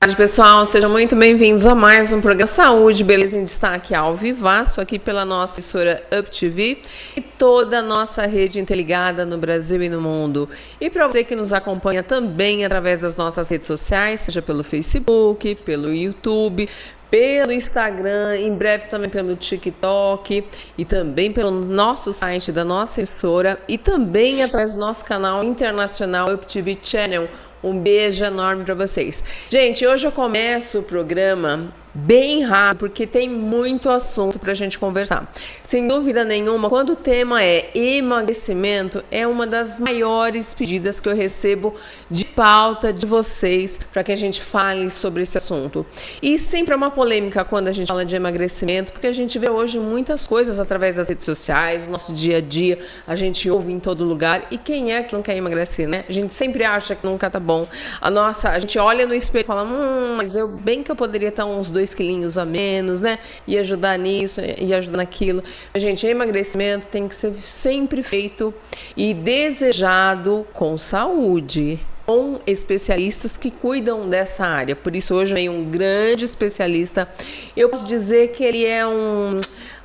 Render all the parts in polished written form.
Olá, pessoal, sejam muito bem-vindos a mais um programa Saúde, Beleza em Destaque ao vivaço, aqui pela nossa emissora UpTV e toda a nossa rede interligada no Brasil e no mundo. E para você que nos acompanha também através das nossas redes sociais, seja pelo Facebook, pelo YouTube, pelo Instagram, em breve também pelo TikTok e também pelo nosso site da nossa emissora e também através do nosso canal internacional UpTV Channel. Um beijo enorme para vocês. Gente, hoje eu começo o programa bem rápido, porque tem muito assunto para a gente conversar. Sem dúvida nenhuma, quando o tema é emagrecimento, é uma das maiores pedidas que eu recebo de pauta de vocês para que a gente fale sobre esse assunto. E sempre é uma polêmica quando a gente fala de emagrecimento, porque a gente vê hoje muitas coisas através das redes sociais, no nosso dia a dia, a gente ouve em todo lugar. E quem é que não quer emagrecer, né? A gente sempre acha que nunca tá bom. A gente olha no espelho e fala, mas bem que eu poderia estar uns 2 quilinhos a menos, né? E ajudar nisso, e ajudar naquilo. Mas, gente, emagrecimento tem que ser sempre feito e desejado com saúde, com especialistas que cuidam dessa área. Por isso, hoje vem um grande especialista. Eu posso dizer que ele é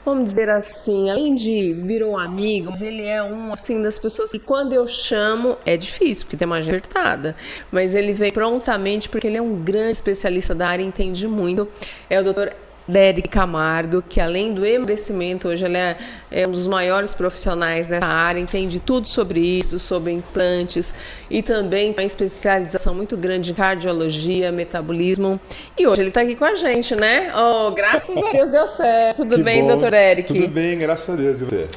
vamos dizer assim, além de vir um amigo, mas ele é assim, das pessoas que quando eu chamo, é difícil, porque tem uma gente apertada, mas ele vem prontamente porque ele é um grande especialista da área, entende muito. É o Dr. Derek Camargo, que além do emagrecimento, hoje ele é um dos maiores profissionais nessa área, entende tudo sobre isso, sobre implantes e também tem uma especialização muito grande em cardiologia, metabolismo. E hoje ele está aqui com a gente, né? Oh, graças a Deus deu certo. Tudo que bem, Dr. Derek? Tudo bem, graças a Deus. E você?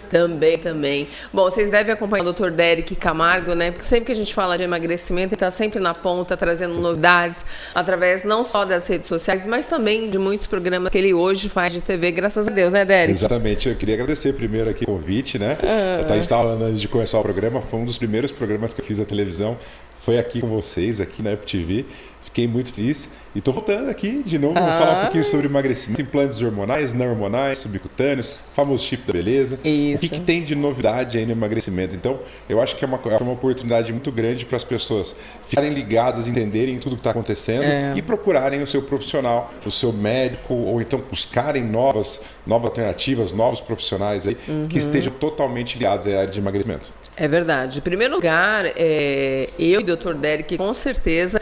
Também. Bom, vocês devem acompanhar o Dr. Derek Camargo, né? Porque sempre que a gente fala de emagrecimento, ele está sempre na ponta, trazendo novidades, através não só das redes sociais, mas também de muitos programas que ele hoje faz de TV, graças a Deus, né, Derek? Exatamente. Eu queria agradecer primeiro aqui o convite, né? A gente estava falando antes de começar o programa, foi um dos primeiros programas que eu fiz na televisão. Foi aqui com vocês, aqui na UpTV. Fiquei muito feliz. E estou voltando aqui de novo para falar um pouquinho sobre emagrecimento, implantes hormonais, não hormonais, subcutâneos, famoso chip da beleza. Isso. O que tem de novidade aí no emagrecimento? Então, eu acho que é uma oportunidade muito grande para as pessoas ficarem ligadas, entenderem tudo que está acontecendo e procurarem o seu profissional, o seu médico, ou então buscarem novas alternativas, novos profissionais aí que estejam totalmente ligados à área de emagrecimento. É verdade. Em primeiro lugar, eu e o Dr. Derek, com certeza,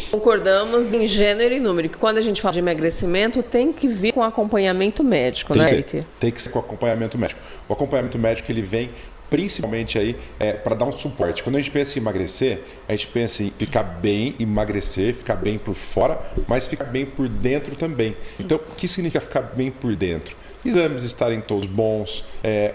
concordamos em gênero e número, que quando a gente fala de emagrecimento, tem que vir com acompanhamento médico, né, Eric? Tem que ser com acompanhamento médico. O acompanhamento médico, ele vem principalmente aí para dar um suporte. Quando a gente pensa em emagrecer, a gente pensa em ficar bem, emagrecer, ficar bem por fora, mas ficar bem por dentro também. Então, o que significa ficar bem por dentro? Exames estarem todos bons,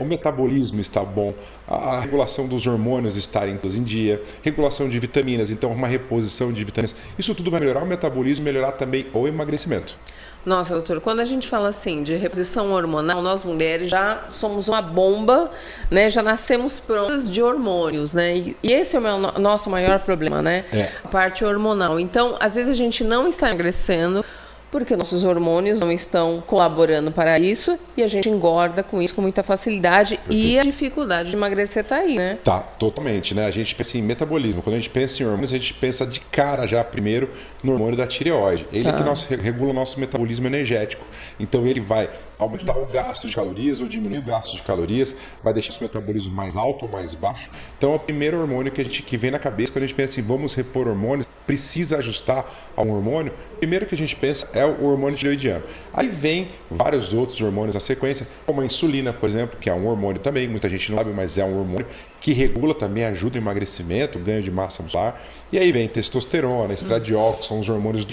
o metabolismo está bom, a regulação dos hormônios estarem todos em dia, regulação de vitaminas, então uma reposição de vitaminas. Isso tudo vai melhorar o metabolismo, melhorar também o emagrecimento. Nossa, doutor, quando a gente fala assim de reposição hormonal, nós mulheres já somos uma bomba, né? Já nascemos prontas de hormônios, né? E esse é o nosso maior problema, né? A parte hormonal. Então, às vezes a gente não está emagrecendo porque nossos hormônios não estão colaborando para isso e a gente engorda com isso com muita facilidade. Perfeito. E a dificuldade de emagrecer está aí, né? Tá, totalmente, né? A gente pensa em metabolismo. Quando a gente pensa em hormônios, a gente pensa de cara já primeiro no hormônio da tireoide. Ele é que regula o nosso metabolismo energético. Então ele vai aumentar o gasto de calorias ou diminuir o gasto de calorias, vai deixar o metabolismo mais alto ou mais baixo. Então é o primeiro hormônio que vem na cabeça quando a gente pensa em vamos repor hormônios, precisa ajustar a um hormônio. O primeiro que a gente pensa é o hormônio tireoidiano. Aí vem vários outros hormônios na sequência, como a insulina, por exemplo, que é um hormônio também, muita gente não sabe, mas é um hormônio que regula também, ajuda o emagrecimento, ganho de massa muscular. E aí vem testosterona, estradiol, que são os hormônios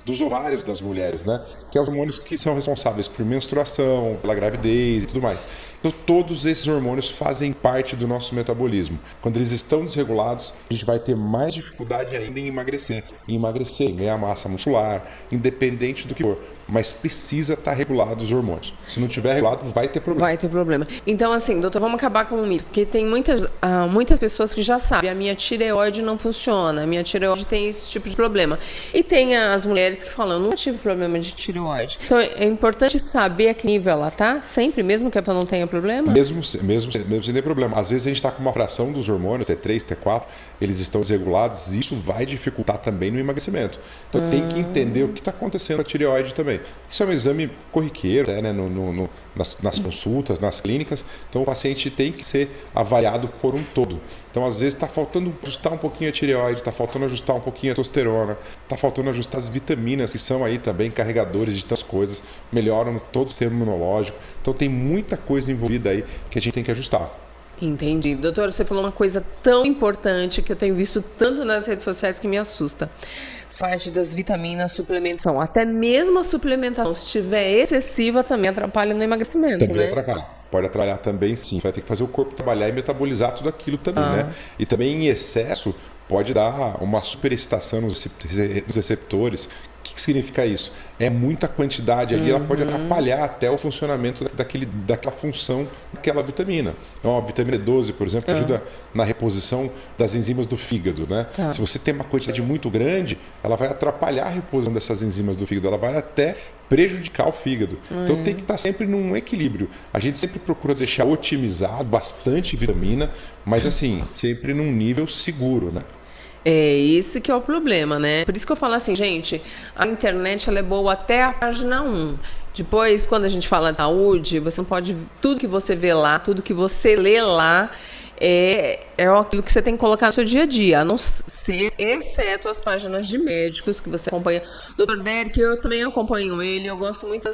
dos ovários das mulheres, né? Que são os hormônios que são responsáveis por menstruação, pela gravidez e tudo mais. Então, todos esses hormônios fazem parte do nosso metabolismo. Quando eles estão desregulados, a gente vai ter mais dificuldade ainda em emagrecer, em ganhar massa muscular, independente do que for. mas precisa estar regulado os hormônios. Se não tiver regulado, vai ter problema. Vai ter problema. Então, assim, doutor, vamos acabar com um mito, porque tem muitas pessoas que já sabem, a minha tireoide não funciona, a minha tireoide tem esse tipo de problema. E tem as mulheres que falam, eu nunca tive problema de tireoide. Então, é importante saber a que nível ela tá, sempre, mesmo que a pessoa não tenha problema? Mesmo sem ter problema. Às vezes a gente está com uma fração dos hormônios, T3, T4, eles estão desregulados e isso vai dificultar também no emagrecimento. Então tem que entender o que está acontecendo na tireoide também. Isso é um exame corriqueiro, né, nas consultas, nas clínicas. Então o paciente tem que ser avaliado por um todo. Então às vezes está faltando ajustar um pouquinho a tireoide, está faltando ajustar um pouquinho a testosterona, está faltando ajustar as vitaminas, que são aí também carregadores de tantas coisas, melhoram todo o sistema imunológico. Então tem muita coisa envolvida aí que a gente tem que ajustar. Entendi. Doutor, você falou uma coisa tão importante que eu tenho visto tanto nas redes sociais que me assusta. Parte das vitaminas, suplementação. Até mesmo a suplementação, se estiver excessiva, também atrapalha no emagrecimento, também né? atrapalha. Pode atrapalhar também, sim. Vai ter que fazer o corpo trabalhar e metabolizar tudo aquilo também, né? E também em excesso pode dar uma superexcitação nos receptores. O que significa isso? É muita quantidade ali, ela pode atrapalhar até o funcionamento daquela função daquela vitamina. Então, a vitamina B12, por exemplo, ajuda na reposição das enzimas do fígado, né? Se você tem uma quantidade muito grande, ela vai atrapalhar a reposição dessas enzimas do fígado, ela vai até prejudicar o fígado. Então tem que estar sempre num equilíbrio. A gente sempre procura deixar otimizado, bastante vitamina, mas assim, sempre num nível seguro, né? É esse que é o problema, né? Por isso que eu falo assim, gente, a internet ela é boa até a página 1. Depois, quando a gente fala de saúde, você não pode... Tudo que você vê lá, tudo que você lê lá é aquilo que você tem que colocar no seu dia a dia, a não ser, exceto as páginas de médicos que você acompanha. Dr. Derek, eu também acompanho ele, eu gosto muito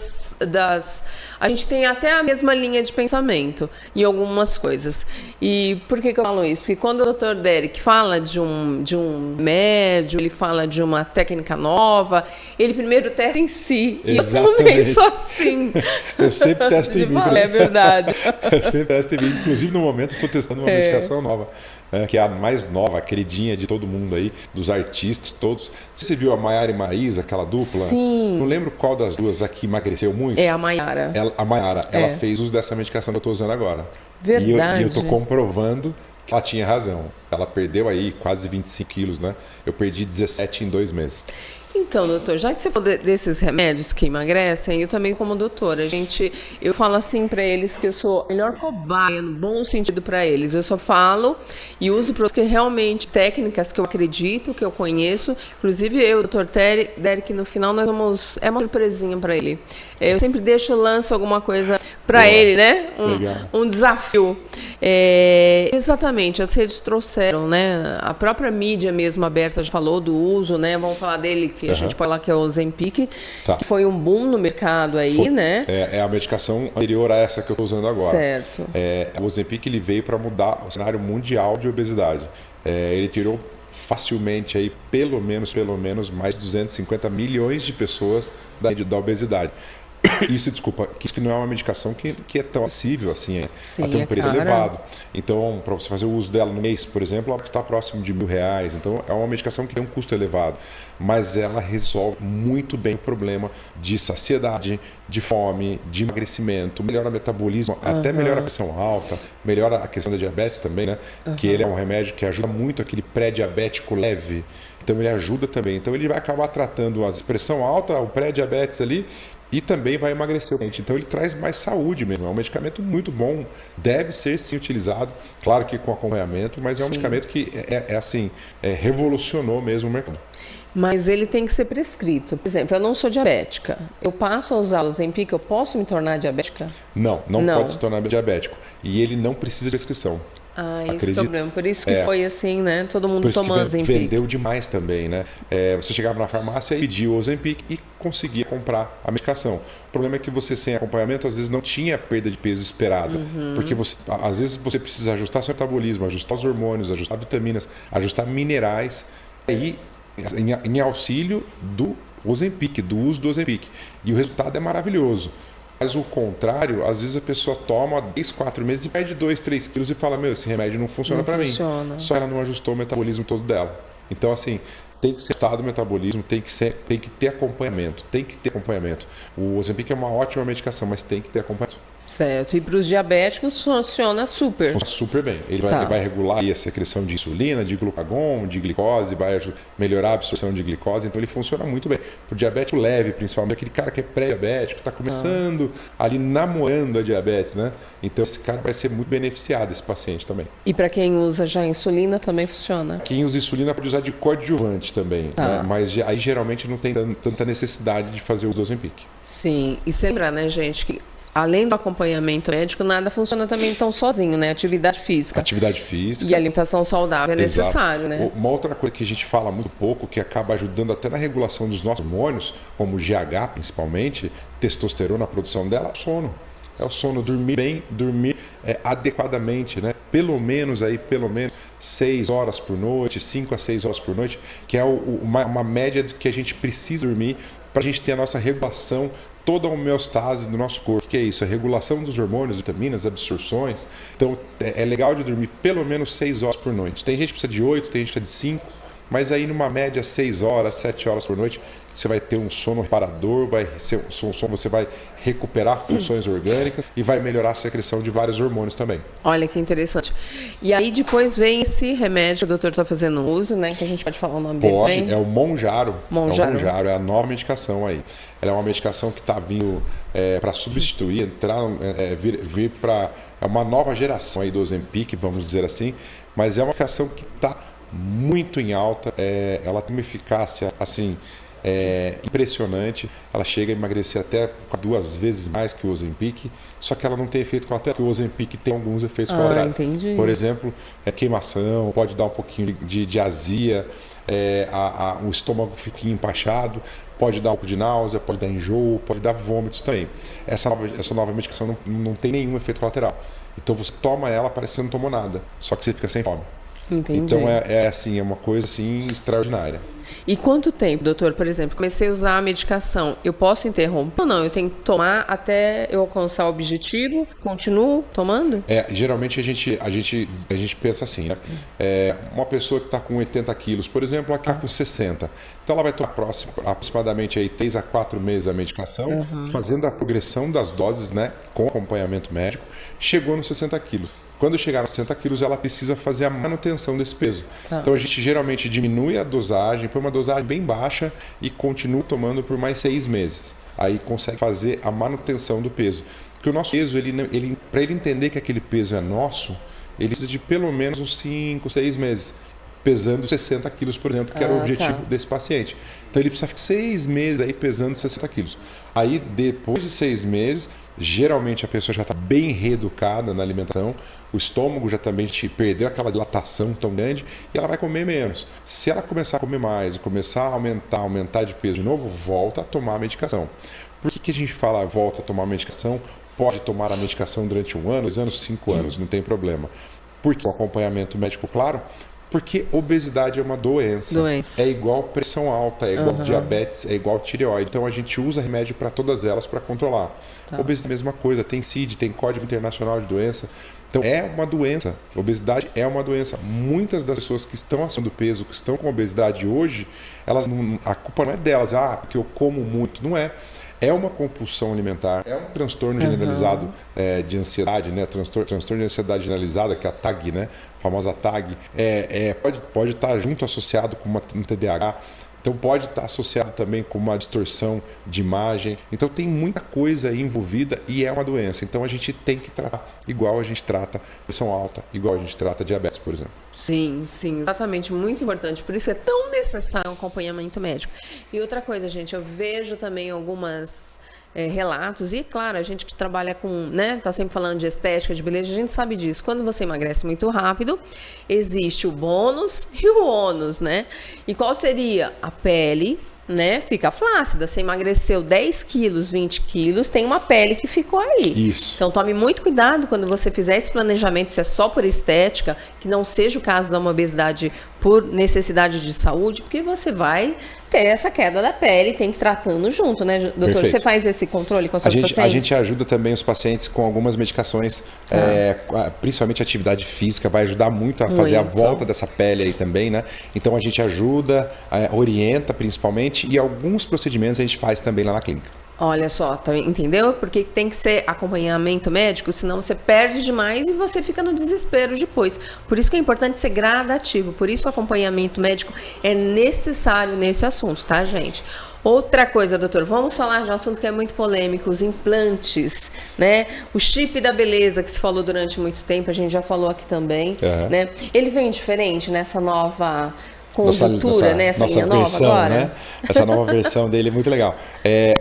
das... A gente tem até a mesma linha de pensamento em algumas coisas. E por que eu falo isso? Porque quando o Dr. Derek fala de um médio, ele fala de uma técnica nova, ele primeiro testa em si. Exatamente. E eu também sou assim. Eu sempre testo em mim. É verdade. Eu sempre testo em mim. Inclusive, no momento, estou testando uma medicação nova. Que é a mais nova, a queridinha de todo mundo aí, dos artistas todos. Você viu a Maiara e Maraísa, aquela dupla? Sim. Não lembro qual das duas aqui emagreceu muito. É a Maiara. A Maiara, ela fez uso dessa medicação que eu estou usando agora. Verdade. E eu estou comprovando que ela tinha razão. Ela perdeu aí quase 25 quilos, né? Eu perdi 17 em 2 meses. Então, doutor, já que você falou desses remédios que emagrecem, eu também como doutora, eu falo assim para eles que eu sou a melhor cobaia, no bom sentido para eles. Eu só falo e uso para que realmente técnicas que eu acredito, que eu conheço. Inclusive eu, doutor Derek, no final nós vamos... É uma surpresinha para ele. Eu sempre lanço alguma coisa para ele, né? Um desafio. Exatamente, as redes trouxeram, né? A própria mídia mesmo aberta já falou do uso, né? Vamos falar dele, que a gente pode falar que é o Ozempic, que foi um boom no mercado aí, né? É a medicação anterior a essa que eu estou usando agora. Certo. O Ozempic ele veio para mudar o cenário mundial de obesidade. Ele tirou facilmente aí pelo menos mais de 250 milhões de pessoas da obesidade. Isso que não é uma medicação que é tão acessível assim, Sim, ela tem um preço cara. elevado. Então, para você fazer o uso dela no mês, por exemplo, ela está próximo de R$1.000. Então, é uma medicação que tem um custo elevado, mas ela resolve muito bem o problema de saciedade, de fome, de emagrecimento, melhora o metabolismo, até melhora a pressão alta, melhora a questão da diabetes também, né? Que ele é um remédio que ajuda muito aquele pré-diabético leve. Então, ele ajuda também. Então, ele vai acabar tratando a pressão alta, o pré-diabetes ali, e também vai emagrecer o paciente. Então ele traz mais saúde mesmo. É um medicamento muito bom, deve ser sim utilizado, claro que com acompanhamento, mas é um medicamento que revolucionou mesmo o mercado. Mas ele tem que ser prescrito. Por exemplo, eu não sou diabética. Eu passo a usar o Ozempic, eu posso me tornar diabética? Não pode se tornar diabético. E ele não precisa de prescrição. Esse é o problema. Por isso que foi assim, né? Todo mundo tomando Ozempic. Vendeu demais também, né? Você chegava na farmácia e pedia o Ozempic e conseguia comprar a medicação. O problema é que você, sem acompanhamento, às vezes não tinha a perda de peso esperada. Porque às vezes você precisa ajustar seu metabolismo, ajustar os hormônios, ajustar vitaminas, ajustar minerais. Aí, em auxílio do Ozempic, do uso do Ozempic. E o resultado é maravilhoso. Mas o contrário, às vezes a pessoa toma 3, 4 meses e perde 2, 3 quilos e fala, esse remédio não funciona para mim. Só ela não ajustou o metabolismo todo dela. Então, assim, tem que ser estado do metabolismo, tem que ter acompanhamento, O Ozempic é uma ótima medicação, mas tem que ter acompanhamento. Certo. E para os diabéticos funciona super. Funciona super bem. Ele vai regular aí a secreção de insulina, de glucagon, de glicose, vai melhorar a absorção de glicose, então ele funciona muito bem. Para o diabético leve, principalmente, aquele cara que é pré-diabético, está começando ali namorando a diabetes, né? Então esse cara vai ser muito beneficiado, esse paciente também. E para quem usa já insulina também funciona? Quem usa insulina pode usar de coadjuvante também, né? Mas aí geralmente não tem tanta necessidade de fazer o uso do Ozempic. Sim, e sempre lembrar, né, gente, que além do acompanhamento médico, nada funciona também tão sozinho, né? Atividade física. E alimentação saudável é necessário, né? Uma outra coisa que a gente fala muito pouco, que acaba ajudando até na regulação dos nossos hormônios, como o GH principalmente, testosterona, a produção dela, é o sono. É o sono, dormir bem, dormir adequadamente, né? Pelo menos 6 horas por noite, 5 a 6 horas por noite, que é uma média que a gente precisa dormir para a gente ter a nossa regulação, toda a homeostase do nosso corpo. O que é isso? A regulação dos hormônios, vitaminas, absorções. Então é legal de dormir pelo menos 6 horas por noite. Tem gente que precisa de 8, tem gente que precisa de 5, mas aí numa média 6 horas, 7 horas por noite, você vai ter um sono reparador, você vai recuperar funções orgânicas e vai melhorar a secreção de vários hormônios também. Olha que interessante. E aí depois vem esse remédio que o doutor está fazendo uso, né? Que a gente pode falar o nome dele bem? É o Monjaro. Monjaro. É o Monjaro, é a nova medicação aí. Ela é uma medicação que está vindo para substituir, vir para uma nova geração aí do Ozempic, vamos dizer assim, mas é uma medicação que está muito em alta, ela tem uma eficácia assim impressionante, ela chega a emagrecer até 2 vezes mais que o Ozempic, só que ela não tem efeito colateral, porque o Ozempic tem alguns efeitos colaterais. Entendi. Por exemplo, queimação, pode dar um pouquinho de azia, o estômago fica empachado, pode dar um pouco de náusea, pode dar enjoo, pode dar vômitos também. Essa nova medicação não tem nenhum efeito colateral. Então você toma ela, parece que você não tomou nada, só que você fica sem fome. Entendi. Então é uma coisa assim extraordinária. E quanto tempo, doutor? Por exemplo, comecei a usar a medicação, eu posso interromper ou não? Eu tenho que tomar até eu alcançar o objetivo? Continuo tomando? Geralmente a gente pensa assim, né? Uma pessoa que está com 80 quilos, por exemplo, ela está com 60. Então ela vai tomar aproximadamente aí 3 a 4 meses a medicação, fazendo a progressão das doses, né? Com acompanhamento médico, chegou nos 60 quilos. Quando chegar nos 60 quilos, ela precisa fazer a manutenção desse peso. Então a gente geralmente diminui a dosagem, põe uma dosagem bem baixa e continua tomando por mais 6 meses. Aí consegue fazer a manutenção do peso. Porque o nosso peso, para ele entender que aquele peso é nosso, ele precisa de pelo menos uns 5, 6 meses. Pesando 60 quilos, por exemplo, que era o objetivo desse paciente. Então ele precisa ficar 6 meses aí pesando 60 quilos. Aí depois de 6 meses, geralmente a pessoa já está bem reeducada na alimentação, o estômago já também perdeu aquela dilatação tão grande e ela vai comer menos. Se ela começar a comer mais e começar a aumentar de peso de novo, volta a tomar a medicação. Por que a gente fala volta a tomar a medicação? Pode tomar a medicação durante 1 ano, 2 anos, 5 anos, não tem problema. Por que? O acompanhamento médico, claro. Porque obesidade é uma doença. É igual pressão alta, é igual diabetes, é igual tireoide. Então a gente usa remédio para todas elas para controlar. Obesidade é a mesma coisa, tem CID, tem Código Internacional de Doença. Então é uma doença. Obesidade é uma doença. Muitas das pessoas que estão acima do peso, que estão com obesidade hoje, a culpa não é delas, porque eu como muito. Não é. É uma compulsão alimentar, é um transtorno generalizado de ansiedade, né? Transtorno de ansiedade generalizada, que é a TAG, né? A famosa TAG. Pode estar junto associado com um TDAH. Então pode estar associado também com uma distorção de imagem. Então tem muita coisa aí envolvida e é uma doença. Então a gente tem que tratar igual a gente trata pressão alta, igual a gente trata diabetes, por exemplo. Sim, exatamente, muito importante. Por isso é tão necessário o acompanhamento médico. E outra coisa, gente, eu vejo também algumas relatos, e claro, a gente que trabalha com, né, tá sempre falando de estética, de beleza, a gente sabe disso. Quando você emagrece muito rápido, existe o bônus e o ônus, né? E qual seria? A pele, né, fica flácida. Você emagreceu 10 quilos, 20 quilos, tem uma pele que ficou aí. Isso. Então tome muito cuidado quando você fizer esse planejamento, se é só por estética, que não seja o caso de uma obesidade por necessidade de saúde, porque você vai ter essa queda da pele, tem que ir tratando junto, né, doutor? Perfeito. Você faz esse controle com os seus pacientes? A gente ajuda também os pacientes com algumas medicações, principalmente atividade física, vai ajudar muito a fazer a volta dessa pele aí também, né? Então a gente ajuda, orienta principalmente, e alguns procedimentos a gente faz também lá na clínica. Olha só, entendeu? Porque tem que ser acompanhamento médico, senão você perde demais e você fica no desespero depois. Por isso que é importante ser gradativo, por isso o acompanhamento médico é necessário nesse assunto, tá, gente? Outra coisa, doutor, vamos falar de um assunto que é muito polêmico, os implantes, né? O chip da beleza que se falou durante muito tempo, a gente já falou aqui também, né? Ele vem diferente nessa nova conjuntura, né? Essa linha nova agora? Né? Essa nova versão dele é muito legal.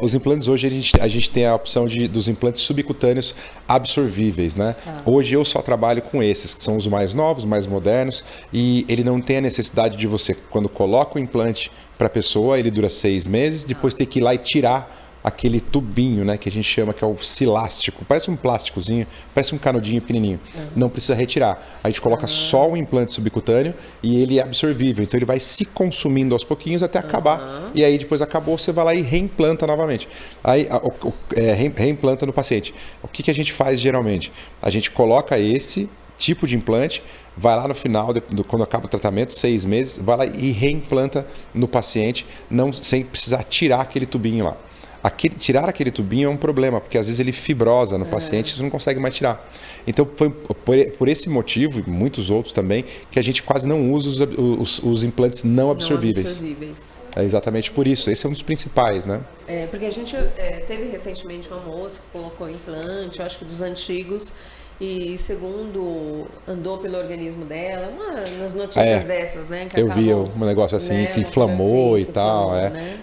Os implantes hoje a gente tem a opção dos implantes subcutâneos absorvíveis, né? Hoje eu só trabalho com esses, que são os mais novos, mais modernos, e ele não tem a necessidade de você, quando coloca o implante para a pessoa, ele dura 6 meses, depois ter que ir lá e tirar aquele tubinho, né, que a gente chama, que é o silástico, parece um plásticozinho, parece um canudinho pequenininho. Não precisa retirar. A gente coloca só o implante subcutâneo e ele é absorvível, então ele vai se consumindo aos pouquinhos até acabar. E aí depois acabou, você vai lá e reimplanta novamente. Aí reimplanta no paciente. O que a gente faz geralmente? A gente coloca esse tipo de implante, vai lá no final, quando acaba o tratamento, 6 meses, vai lá e reimplanta no paciente, sem precisar tirar aquele tubinho lá. Tirar aquele tubinho é um problema, porque às vezes ele fibrosa no paciente e você não consegue mais tirar. Então foi por esse motivo, e muitos outros também, que a gente quase não usa os implantes não absorvíveis. É exatamente por isso. Esse é um dos principais, né? Porque a gente teve recentemente uma moça que colocou implante, eu acho que dos antigos, e segundo andou pelo organismo dela, umas notícias dessas, né? Que eu vi um negócio assim, né, que inflamou assim, e tal. Né?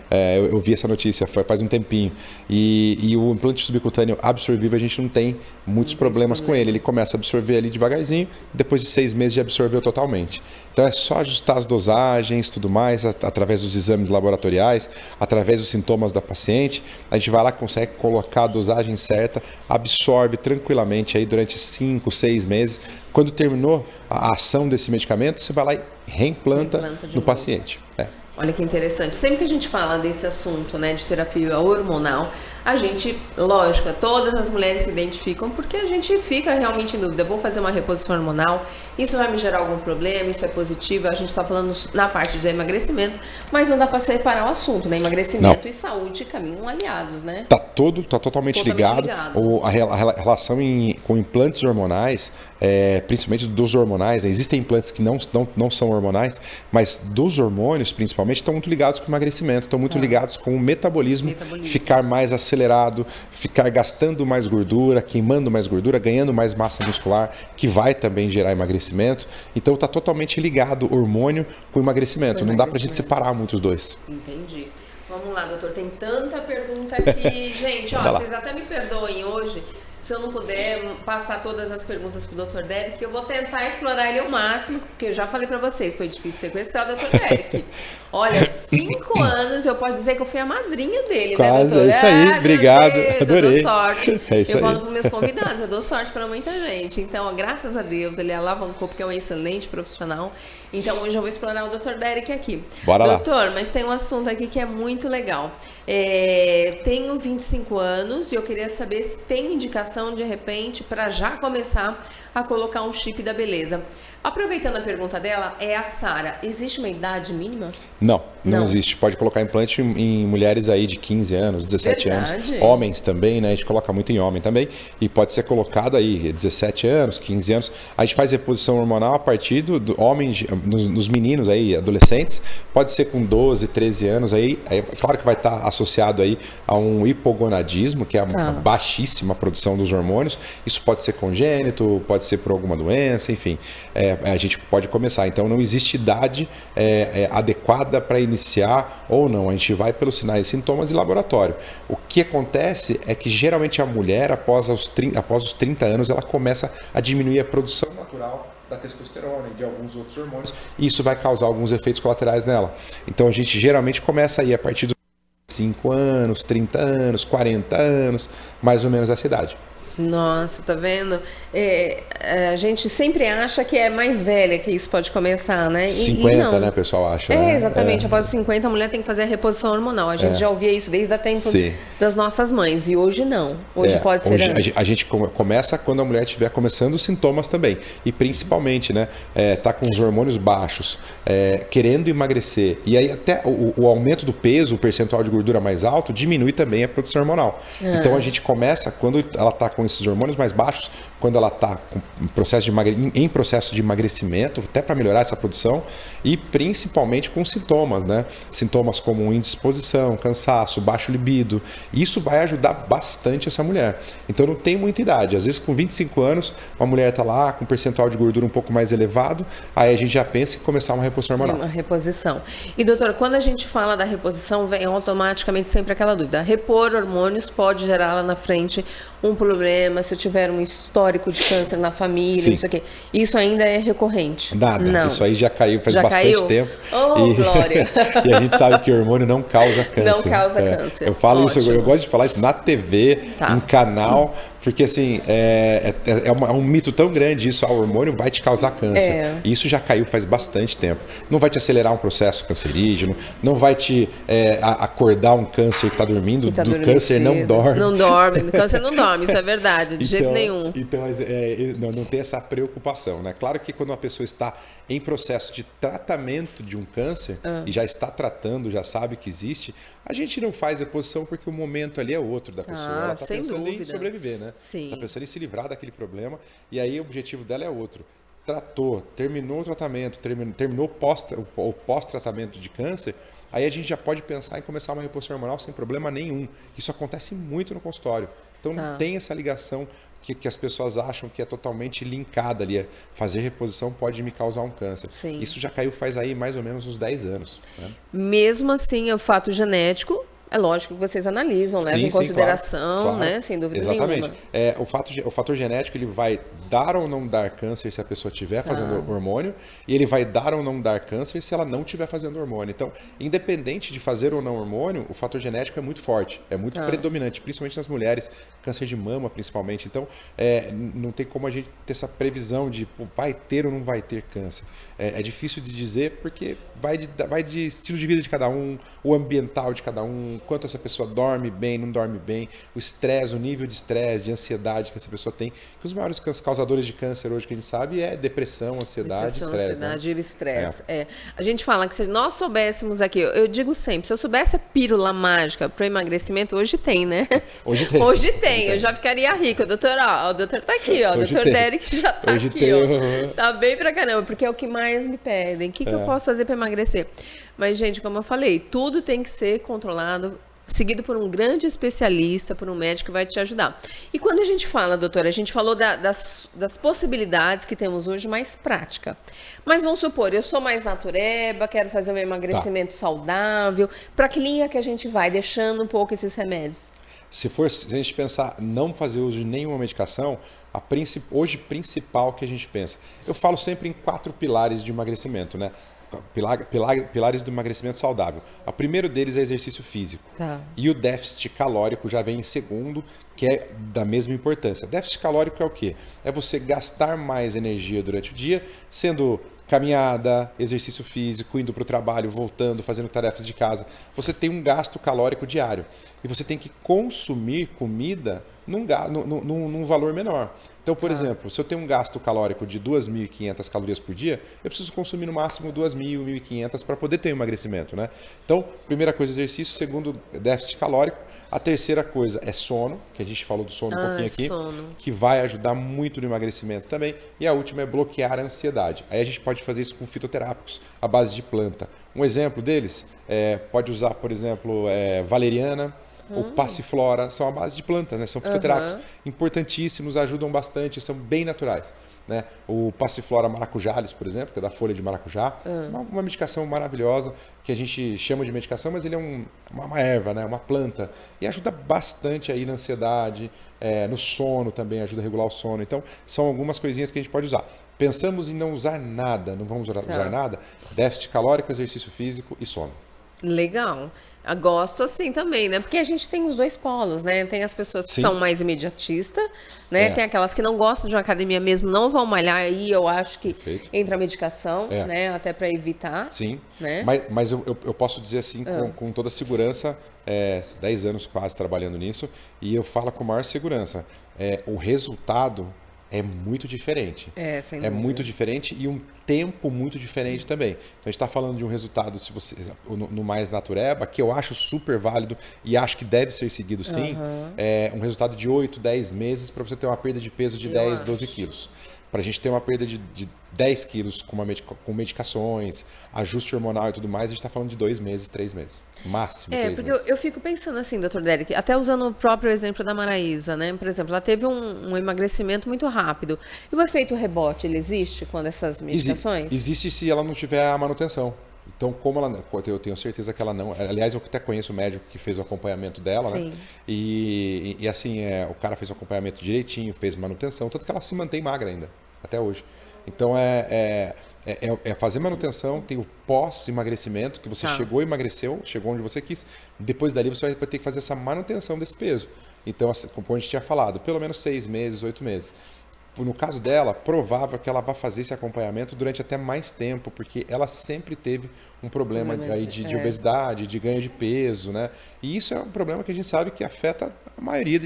Eu vi essa notícia faz um tempinho. E o implante subcutâneo absorvível, a gente não tem muitos problemas com ele. Ele começa a absorver ali devagarzinho, depois de 6 meses já absorveu totalmente. Então é só ajustar as dosagens, tudo mais, através dos exames laboratoriais, através dos sintomas da paciente. A gente vai lá, consegue colocar a dosagem certa, absorve tranquilamente aí durante 5, 6 meses. Quando terminou a ação desse medicamento, você vai lá e reimplanta no paciente. Olha que interessante. Sempre que a gente fala desse assunto, né, de terapia hormonal, a gente, lógico, todas as mulheres se identificam porque a gente fica realmente em dúvida. Vou fazer uma reposição hormonal, isso vai me gerar algum problema, isso é positivo? A gente está falando na parte de emagrecimento, mas não dá para separar o assunto, né? Emagrecimento e saúde caminham aliados, né? Tá totalmente ligado. A relação com implantes hormonais, principalmente dos hormonais, né? Existem implantes que não são hormonais, mas dos hormônios, principalmente, estão muito ligados com o emagrecimento, estão muito ligados com o metabolismo, ficar mais acelerado, ficar gastando mais gordura, queimando mais gordura, ganhando mais massa muscular, que vai também gerar emagrecimento. Então está totalmente ligado hormônio com emagrecimento. Não dá pra gente separar muito os dois. Entendi. Vamos lá, doutor. Tem tanta pergunta aqui. Gente, vocês até me perdoem hoje se eu não puder passar todas as perguntas pro Dr. Derek, que eu vou tentar explorar ele ao máximo, porque eu já falei para vocês, foi difícil sequestrar o Dr. Derek. Olha, 5 anos, eu posso dizer que eu fui a madrinha dele, quase, né, doutor? É isso aí, obrigado, Deus, adorei. Eu dou sorte. Eu falo para meus convidados, eu dou sorte para muita gente. Então, graças a Deus, ele alavancou, porque é um excelente profissional. Então, hoje eu vou explorar o Dr. Derek aqui. Bora lá. Doutor, mas tem um assunto aqui que é muito legal. Tenho 25 anos e eu queria saber se tem indicação, de repente, para já começar a colocar um chip da beleza. Aproveitando a pergunta dela, a Sara, existe uma idade mínima? Não existe. Pode colocar implante em mulheres aí de 15 anos, 17 anos. Homens também, né? A gente coloca muito em homem também. E pode ser colocado aí 17 anos, 15 anos. A gente faz reposição hormonal a partir do homens, nos meninos aí, adolescentes. Pode ser com 12, 13 anos aí. Claro que vai estar associado aí a um hipogonadismo, que é a baixíssima produção dos hormônios. Isso pode ser congênito, pode ser por alguma doença, enfim. A gente pode começar. Então não existe idade adequada para iniciar ou não. A gente vai pelos sinais e sintomas e laboratório. O que acontece é que geralmente a mulher, após os 30 anos, ela começa a diminuir a produção natural da testosterona e de alguns outros hormônios, e isso vai causar alguns efeitos colaterais nela. Então a gente geralmente começa aí a partir dos 5 anos, 30 anos, 40 anos, mais ou menos essa idade. Nossa, tá vendo? A gente sempre acha que é mais velha que isso pode começar, né? 50, não. né, o pessoal acha, né? Exatamente. Após 50, a mulher tem que fazer a reposição hormonal. A gente já ouvia isso desde o tempo Sim. das nossas mães. E hoje não. Hoje pode ser hoje antes. a gente começa quando a mulher estiver começando os sintomas também. E principalmente, né, tá com os hormônios baixos, querendo emagrecer. E aí até o aumento do peso, o percentual de gordura mais alto, diminui também a produção hormonal. Então a gente começa, quando ela tá com esses hormônios mais baixos, quando ela está em processo de emagrecimento, até para melhorar essa produção, e principalmente com sintomas, né? Sintomas como indisposição, cansaço, baixo libido. Isso vai ajudar bastante essa mulher. Então não tem muita idade. Às vezes com 25 anos, uma mulher está lá com um percentual de gordura um pouco mais elevado, aí a gente já pensa em começar uma reposição hormonal. Uma reposição. E doutora, quando a gente fala da reposição, vem automaticamente sempre aquela dúvida. Repor hormônios pode gerar lá na frente um problema, se eu tiver um histórico de câncer na família, Sim. isso aqui. Isso ainda é recorrente? Nada, não. Isso aí já caiu faz já bastante caiu? tempo. Oh, glória! E a gente sabe que o hormônio não causa câncer. Não causa câncer. Eu falo Ótimo. isso, eu gosto de falar isso na TV, em canal, porque assim, é um mito tão grande isso, o hormônio vai te causar câncer. E isso já caiu faz bastante tempo. Não vai te acelerar um processo cancerígeno, não vai te acordar um câncer que está dormindo, do câncer não dorme. Não dorme, do câncer não dorme, isso é verdade, de jeito nenhum. Então, não tem essa preocupação, né? Claro que quando uma pessoa está em processo de tratamento de um câncer e já está tratando, já sabe que existe, a gente não faz reposição porque o momento ali é outro da pessoa. Ela está pensando em sobreviver, né? Está pensando em se livrar daquele problema e aí o objetivo dela é outro. Tratou, terminou o tratamento, terminou o pós-tratamento de câncer, aí a gente já pode pensar em começar uma reposição hormonal sem problema nenhum. Isso acontece muito no consultório. Então não tem essa ligação que as pessoas acham que é totalmente linkada ali. Fazer reposição pode me causar um câncer. Sim. Isso já caiu faz aí mais ou menos uns 10 anos. Né? Mesmo assim, o fato genético, é lógico que vocês analisam, levam em consideração, claro. né? Sem dúvida Exatamente. nenhuma. O fator genético ele vai dar ou não dar câncer se a pessoa estiver fazendo hormônio, e ele vai dar ou não dar câncer se ela não estiver fazendo hormônio. Então, independente de fazer ou não hormônio, o fator genético é muito forte, é muito predominante, principalmente nas mulheres, câncer de mama principalmente. Então, não tem como a gente ter essa previsão de vai ter ou não vai ter câncer. É difícil de dizer porque vai de estilo de vida de cada um, o ambiental de cada um, quanto essa pessoa dorme bem, não dorme bem, o estresse, o nível de estresse, de ansiedade que essa pessoa tem. Que os maiores causadores de câncer hoje que a gente sabe é depressão, ansiedade, estresse. Ansiedade e estresse. A gente fala que se nós soubéssemos aqui, eu digo sempre, se eu soubesse a pílula mágica para emagrecimento, hoje tem, né? Hoje tem. Eu já ficaria rica. O doutor tá aqui, ó. O doutor Derek já tá hoje aqui, tem. ó. Tá bem pra caramba, porque é o que mais me pedem. O que eu posso fazer para emagrecer? Mas, gente, como eu falei, tudo tem que ser controlado, seguido por um grande especialista, por um médico que vai te ajudar. E quando a gente fala, doutora, a gente falou das possibilidades que temos hoje mais prática. Mas vamos supor, eu sou mais natureba, quero fazer um emagrecimento saudável. Para que linha que a gente vai, deixando um pouco esses remédios? Se a gente pensar não fazer uso de nenhuma medicação, hoje principal que a gente pensa. Eu falo sempre em 4 pilares de emagrecimento, né? Pilares do emagrecimento saudável. O primeiro deles é exercício físico. E o déficit calórico já vem em segundo, que é da mesma importância. Déficit calórico é o quê? É você gastar mais energia durante o dia, sendo caminhada, exercício físico, indo para o trabalho, voltando, fazendo tarefas de casa. Você tem um gasto calórico diário. E você tem que consumir comida num valor menor. Então, por exemplo, se eu tenho um gasto calórico de 2.500 calorias por dia, eu preciso consumir no máximo 2.000, 1.500 para poder ter um emagrecimento, né? Então, primeira coisa, exercício. Segundo, déficit calórico. A terceira coisa é sono, que a gente falou do sono um pouquinho aqui, que vai ajudar muito no emagrecimento também. E a última é bloquear a ansiedade. Aí a gente pode fazer isso com fitoterápicos, à base de planta. Um exemplo deles, pode usar, por exemplo, valeriana, ou passiflora, são a base de plantas, né? São fitoterápicos importantíssimos, ajudam bastante, são bem naturais. Né? O passiflora maracujalis, por exemplo, que é da folha de maracujá, uma medicação maravilhosa, que a gente chama de medicação, mas ele é uma erva, né? Uma planta, e ajuda bastante aí na ansiedade, no sono também, ajuda a regular o sono. Então, são algumas coisinhas que a gente pode usar. Pensamos em não usar nada, não vamos usar nada, déficit calórico, exercício físico e sono. Legal. Eu gosto assim também, né? Porque a gente tem os dois polos, né? Tem as pessoas que Sim. são mais imediatistas, né? É. Tem aquelas que não gostam de uma academia mesmo, não vão malhar, aí eu acho que Perfeito. entra a medicação, É. né? Até para evitar, Sim, né? mas eu posso dizer assim com toda segurança, 10 anos quase trabalhando nisso, e eu falo com maior segurança, o resultado é muito diferente. É, sem É dúvida. muito diferente e um tempo muito diferente também. Então a gente está falando de um resultado, se você no mais natureba, que eu acho super válido e acho que deve ser seguido sim, um resultado de 8, 10 meses para você ter uma perda de peso de Eu 10, acho. 12 quilos. Para a gente ter uma perda de 10 quilos com medicações, ajuste hormonal e tudo mais, a gente está falando de 2 meses, 3 meses. Máximo 3 Porque meses. eu fico pensando assim, doutor Derek, até usando o próprio exemplo da Maraísa, né? Por exemplo, ela teve um emagrecimento muito rápido. E o efeito rebote, ele existe quando essas medicações? Existe se ela não tiver a manutenção. Então, como ela, eu tenho certeza que ela não. Aliás, eu até conheço o médico que fez o acompanhamento dela, né? Sim. E assim, o cara fez o acompanhamento direitinho, fez manutenção, tanto que ela se mantém magra ainda, até hoje. Então, fazer manutenção, tem o pós-emagrecimento, que você Tá. chegou, emagreceu, chegou onde você quis. Depois dali, você vai ter que fazer essa manutenção desse peso. Então, assim, como a gente tinha falado, pelo menos 6 meses, 8 meses. No caso dela, provável que ela vá fazer esse acompanhamento durante até mais tempo, porque ela sempre teve um problema aí de obesidade, de ganho de peso, né? E isso é um problema que a gente sabe que afeta a maioria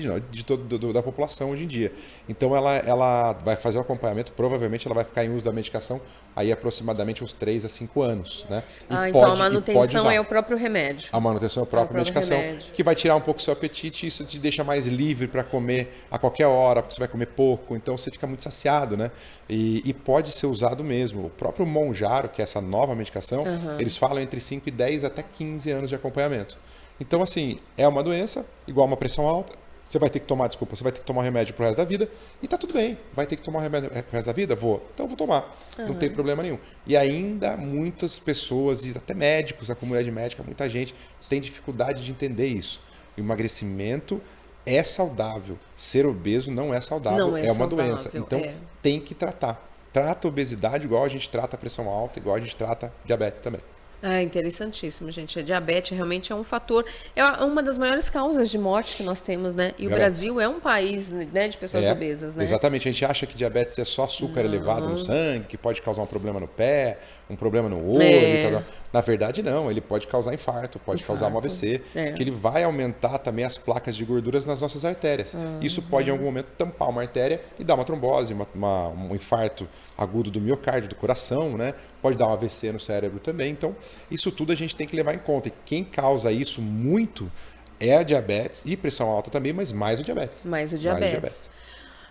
da população hoje em dia. Então ela vai fazer o acompanhamento, provavelmente ela vai ficar em uso da medicação aí aproximadamente uns 3 a 5 anos, né? Então a manutenção é o próprio remédio. A manutenção é a própria medicação, remédio. que vai tirar um pouco o seu apetite e isso te deixa mais livre para comer a qualquer hora, porque você vai comer pouco, então você fica muito saciado, né? E pode ser usado mesmo. O próprio Monjaro, que é essa nova medicação, eles falam entre 5 e 10 até 15 anos de acompanhamento. Então, assim, é uma doença, igual uma pressão alta, você vai ter que tomar, você vai ter que tomar um remédio pro resto da vida e tá tudo bem. Vai ter que tomar um remédio pro resto da vida? Vou. Então eu vou tomar. Não tem problema nenhum. E ainda muitas pessoas, e até médicos, a comunidade médica, muita gente tem dificuldade de entender isso. O emagrecimento é saudável. Ser obeso não é saudável, Não é uma saudável, doença. Então tem que tratar. Trata a obesidade igual a gente trata a pressão alta, igual a gente trata diabetes também. Ah, interessantíssimo, gente. A diabetes realmente é um fator, é uma das maiores causas de morte que nós temos, né? E o Brasil é um país, né, de pessoas obesas, né? Exatamente. A gente acha que diabetes é só açúcar elevado no sangue, que pode causar um problema no pé, um problema no olho e tal. Na verdade, não. Ele pode causar infarto, pode causar um AVC, que ele vai aumentar também as placas de gorduras nas nossas artérias. Isso pode, em algum momento, tampar uma artéria e dar uma trombose, um infarto agudo do miocárdio, do coração, né? Pode dar um AVC no cérebro também. Então, isso tudo a gente tem que levar em conta. E quem causa isso muito é a diabetes e pressão alta também, mas mais o diabetes. Mais o diabetes.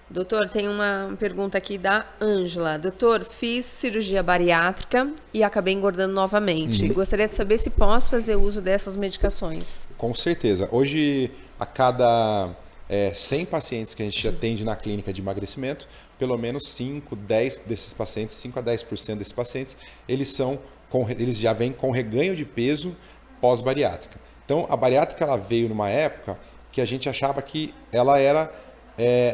Doutor, tem uma pergunta aqui da Ângela. Doutor, fiz cirurgia bariátrica e acabei engordando novamente. Gostaria de saber se posso fazer uso dessas medicações. Com certeza. Hoje, a cada 100 pacientes que a gente atende na clínica de emagrecimento, pelo menos 5, 10 desses pacientes, 5 a 10% desses pacientes, eles já vêm com reganho de peso pós-bariátrica. Então, a bariátrica ela veio numa época que a gente achava que ela era...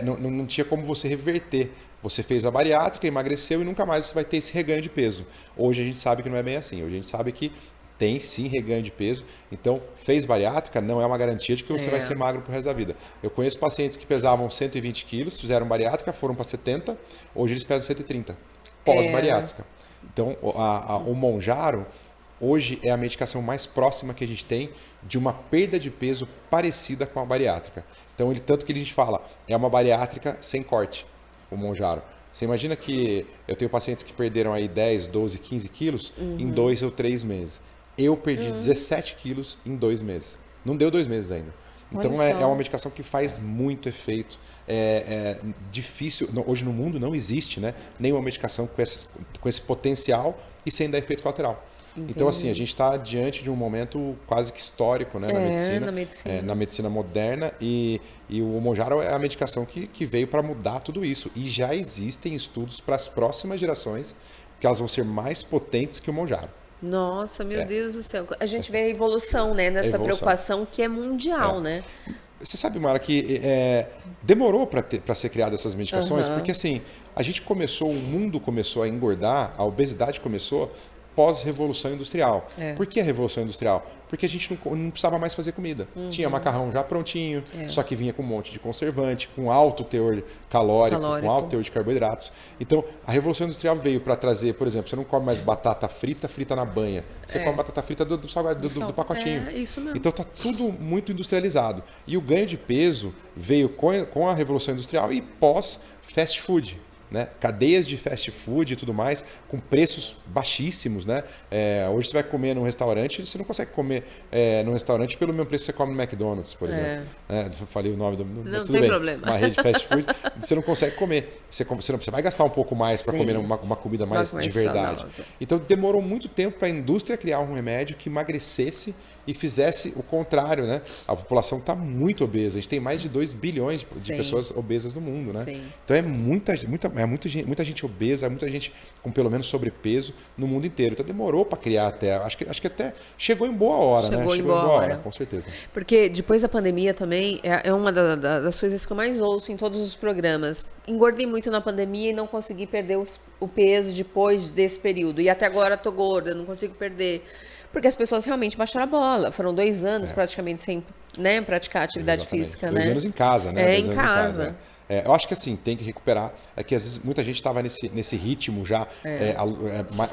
não tinha como você reverter. Você fez a bariátrica, emagreceu e nunca mais você vai ter esse reganho de peso. Hoje a gente sabe que não é bem assim. Hoje a gente sabe que tem sim reganho de peso. Então, fez bariátrica, não é uma garantia de que você vai ser magro pro resto da vida. Eu conheço pacientes que pesavam 120 quilos, fizeram bariátrica, foram para 70, hoje eles pesam 130, pós-bariátrica. Então, o Monjaro, hoje é a medicação mais próxima que a gente tem de uma perda de peso parecida com a bariátrica. Então, tanto que a gente fala, é uma bariátrica sem corte, o Monjaro. Você imagina que eu tenho pacientes que perderam aí 10, 12, 15 quilos em 2 ou 3 meses. Eu perdi 17 quilos em 2 meses. Não deu 2 meses ainda. Então é uma medicação que faz muito efeito. É difícil. Hoje no mundo não existe, né, nenhuma medicação com esse potencial e sem dar efeito colateral. Entendi. Então, assim, a gente está diante de um momento quase que histórico, né, na medicina moderna. E o Monjaro é a medicação que veio para mudar tudo isso. E já existem estudos para as próximas gerações que elas vão ser mais potentes que o Monjaro. Nossa, meu Deus do céu. A gente vê a evolução, né, nessa preocupação que é mundial, né? Você sabe, Mara, que demorou para ser criadas essas medicações, porque assim, a gente começou, o mundo começou a engordar, a obesidade começou pós-revolução industrial. É. Por que a revolução industrial? Porque a gente não precisava mais fazer comida. Tinha macarrão já prontinho, só que vinha com um monte de conservante, com alto teor calórico, com alto teor de carboidratos. Então, a revolução industrial veio para trazer, por exemplo, você não come mais batata frita na banha. Você come batata frita do pacotinho. É, isso mesmo. Então, tá tudo muito industrializado. E o ganho de peso veio com a revolução industrial e pós-fast food. Né? Cadeias de fast food e tudo mais, com preços baixíssimos. Né? Hoje você vai comer num restaurante, você não consegue comer num restaurante pelo mesmo preço que você come no McDonald's, por exemplo. Falei o nome do... Não tem problema. Uma rede de fast food, você não consegue comer. Você vai gastar um pouco mais para comer uma comida mais de verdade. Saudável. Então demorou muito tempo para a indústria criar um remédio que emagrecesse e fizesse o contrário, né? A população está muito obesa. A gente tem mais de 2 bilhões de pessoas obesas no mundo, né? Sim. Então é muita gente obesa, muita gente com pelo menos sobrepeso no mundo inteiro. Então demorou para criar até. Acho que até chegou em boa hora, né? Chegou em boa hora, com certeza. Porque depois da pandemia também, é uma das coisas que eu mais ouço em todos os programas. Engordei muito na pandemia e não consegui perder o peso depois desse período. E até agora tô gorda, não consigo perder. Porque as pessoas realmente baixaram a bola. Foram 2 anos praticamente sem, né, praticar atividade física, 2 né? anos em casa, né? Em casa. Eu acho que assim, tem que recuperar. É que às vezes muita gente estava nesse ritmo já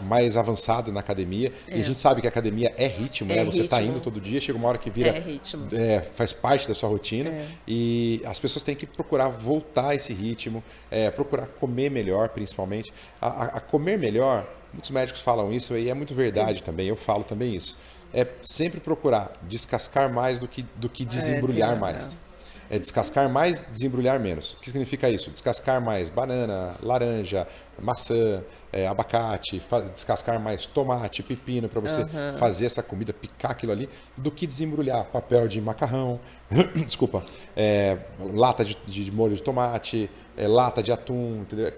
mais avançado na academia. E a gente sabe que a academia é ritmo, né? Você está indo todo dia, chega uma hora que vira. Ritmo. Faz parte da sua rotina. E as pessoas têm que procurar voltar a esse ritmo, procurar comer melhor, principalmente. A comer melhor, muitos médicos falam isso e é muito verdade também. Eu falo também isso. É sempre procurar descascar mais do que desembrulhar mais. É descascar mais, desembrulhar menos. O que significa isso? Descascar mais banana, laranja, maçã, abacate, descascar mais tomate, pepino, para você fazer essa comida, picar aquilo ali, do que desembrulhar papel de macarrão, desculpa, lata de molho de tomate, lata de atum, entendeu?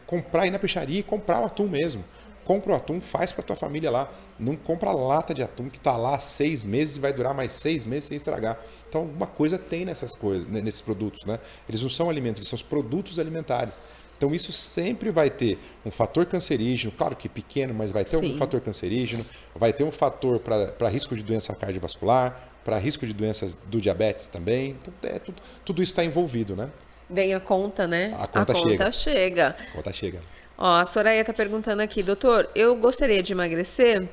Comprar, ir na peixaria e comprar o atum mesmo. Compra o atum, faz para tua família lá. Não compra lata de atum que está lá 6 meses e vai durar mais 6 meses sem estragar. Então, alguma coisa tem nessas coisas, nesses produtos, né? Eles não são alimentos, eles são os produtos alimentares. Então, isso sempre vai ter um fator cancerígeno, claro que pequeno, mas vai ter um fator cancerígeno, vai ter um fator para risco de doença cardiovascular, para risco de doenças do diabetes também. Então, tudo isso está envolvido, né? Vem a conta, né? A conta chega. A conta chega. Ó, a Soraya está perguntando aqui, doutor, eu gostaria de emagrecer,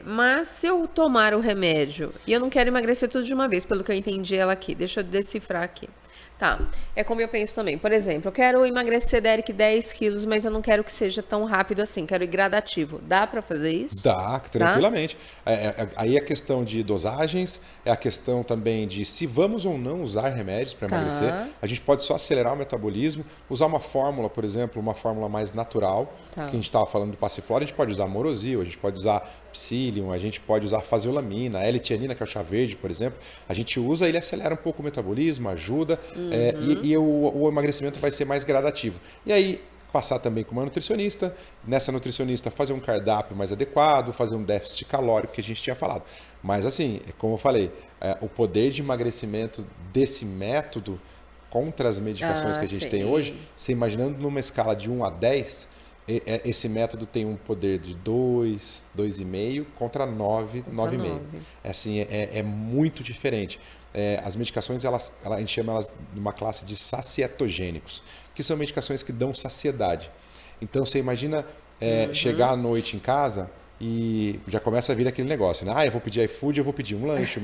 mas se eu tomar o remédio e eu não quero emagrecer tudo de uma vez, pelo que eu entendi ela aqui, deixa eu decifrar aqui. Tá, é como eu penso também. Por exemplo, eu quero emagrecer, Derek, 10 quilos, mas eu não quero que seja tão rápido assim, quero ir gradativo. Dá para fazer isso? Dá, tranquilamente. Aí a questão de dosagens, é a questão também de se vamos ou não usar remédios para emagrecer. A gente pode só acelerar o metabolismo, usar uma fórmula, por exemplo, uma fórmula mais natural, que a gente estava falando do Passiflora, a gente pode usar Morosil, a gente pode usar Psyllium, a gente pode usar faseolamina, a L-tianina, que é o chá verde, por exemplo. A gente usa, ele acelera um pouco o metabolismo, ajuda, e o emagrecimento vai ser mais gradativo. E aí, passar também com uma nutricionista, nessa nutricionista fazer um cardápio mais adequado, fazer um déficit calórico que a gente tinha falado. Mas assim, como eu falei, o poder de emagrecimento desse método contra as medicações que a gente tem hoje, você imaginando numa escala de 1 a 10, esse método tem um poder de 2, 2,5 contra 9, 9,5. Assim, é muito diferente. As medicações, a gente chama elas de uma classe de sacietogênicos, que são medicações que dão saciedade. Então, você imagina chegar à noite em casa e já começa a vir aquele negócio, né? Eu vou pedir iFood, eu vou pedir um lanche,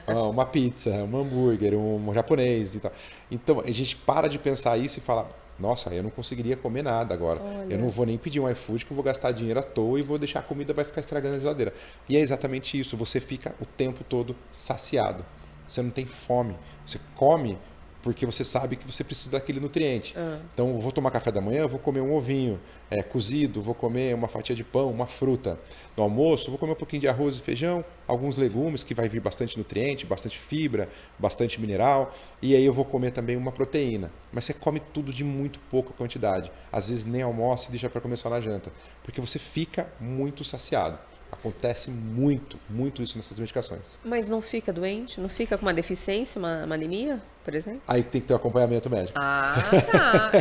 uma pizza, um hambúrguer, um japonês e tal. Então, a gente para de pensar isso e fala, nossa, eu não conseguiria comer nada agora. Olha. Eu não vou nem pedir um iFood, que eu vou gastar dinheiro à toa e vou deixar a comida, vai ficar estragando na geladeira. E é exatamente isso, você fica o tempo todo saciado. Você não tem fome. Você come porque você sabe que você precisa daquele nutriente. Então, eu vou tomar café da manhã, eu vou comer um ovinho cozido, vou comer uma fatia de pão, uma fruta. No almoço, eu vou comer um pouquinho de arroz e feijão, alguns legumes, que vai vir bastante nutriente, bastante fibra, bastante mineral. E aí eu vou comer também uma proteína. Mas você come tudo de muito pouca quantidade. Às vezes nem almoça e deixa para comer só na janta. Porque você fica muito saciado. Acontece muito isso nessas medicações. Mas não fica doente? Não fica com uma deficiência, uma anemia? por exemplo? Aí tem que ter um acompanhamento médico. Ah, tá.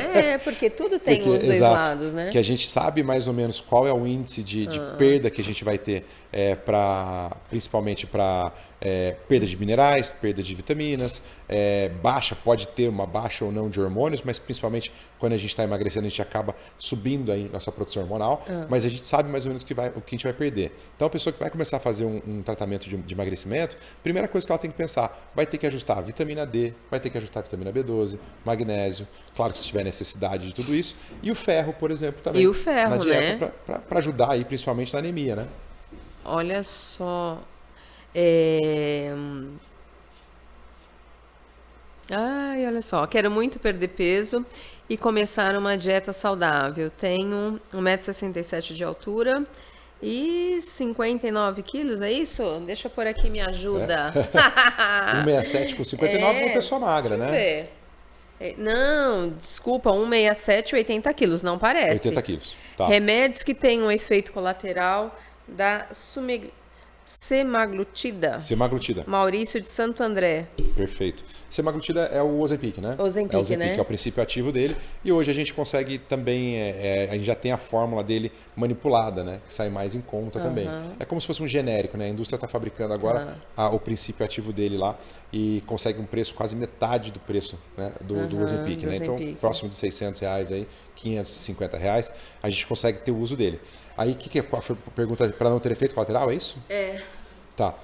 Porque tudo tem os dois exato, lados, né? que a gente sabe mais ou menos qual é o índice de perda que a gente vai ter, principalmente para perda de minerais, perda de vitaminas, pode ter uma baixa ou não de hormônios, mas principalmente quando a gente está emagrecendo, a gente acaba subindo aí nossa produção hormonal, mas a gente sabe mais ou menos o que a gente vai perder. Então a pessoa que vai começar a fazer um tratamento de emagrecimento, primeira coisa que ela tem que pensar, vai ter que ajustar a vitamina D, vai ter que ajustar a vitamina B12, magnésio, claro que se tiver necessidade de tudo isso, e o ferro, por exemplo, também. E o ferro, na dieta, né? Para ajudar aí, principalmente na anemia, né? Olha só. Ai, olha só. Quero muito perder peso e começar uma dieta saudável. Tenho 1,67 m de altura e 59 quilos, é isso? Deixa eu pôr aqui, me ajuda. 1,67 com 59 é uma pessoa magra, deixa eu né? ver. Não, desculpa, 1,67, 80 quilos, não parece. 80 quilos, tá. Remédios que têm um efeito colateral da semaglutida. Semaglutida. Maurício de Santo André. Perfeito. Semaglutida é o Ozempic, né? Ozempic, né? É o princípio ativo dele. E hoje a gente consegue também, a gente já tem a fórmula dele manipulada, né? Que sai mais em conta também. É como se fosse um genérico, né? A indústria está fabricando agora o princípio ativo dele lá e consegue um preço quase metade do preço, né? do Ozempic, né? Então, próximo de R$600 aí, R$550, a gente consegue ter o uso dele. Aí, qual foi a pergunta? Para não ter efeito colateral, é isso? Tá.